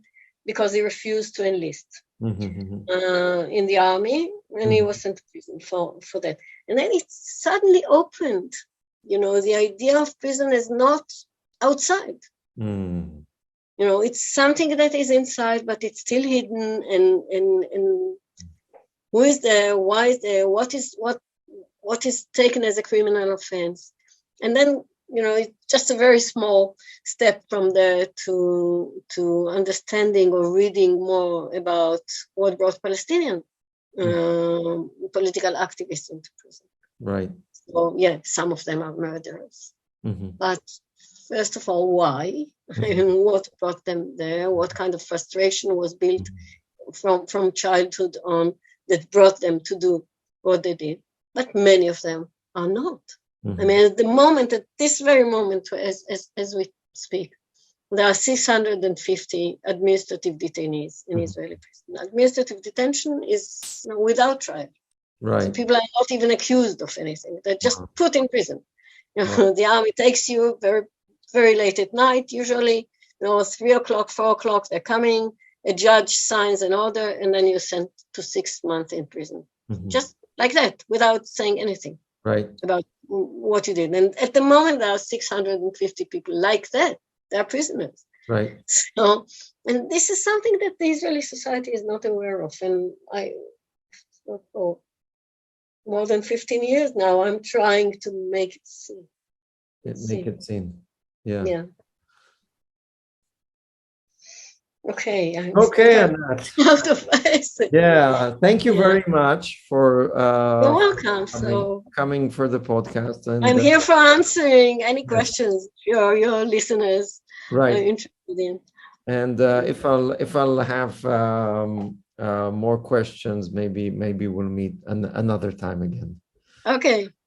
because he refused to enlist in the army, and he was sent to prison for that. And then it suddenly opened, the idea of prison is not outside. It's something that is inside, but it's still hidden. And who is there? Why is there? What is taken as a criminal offense? And then it's just a very small step from there to understanding or reading more about what brought Palestinian political activists into prison. Right. So some of them are murderers, but first of all, why? What brought them there? What kind of frustration was built from childhood on that brought them to do what they did? But many of them are not. I mean, at this very moment, as we speak, there are 650 administrative detainees in Israeli prison. Administrative detention is without trial. Right. So people are not even accused of anything. They're just put in prison. The army takes you very, very late at night, usually, 3 o'clock, 4 o'clock, they're coming, a judge signs an order, and then you're sent to 6 months in prison. Just like that, without saying anything about what you did. And at the moment, there are 650 people like that. They're prisoners. Right. So, and this is something that the Israeli society is not aware of. And for more than 15 years now, I'm trying to make it see. Make it seen. Yeah. Yeah. Okay. Anat. Out of place. Yeah. Thank you very much for You're welcome. coming for the podcast. And I'm here for answering any questions your listeners are interested in. And if I'll have more questions, maybe we'll meet another time again. Okay.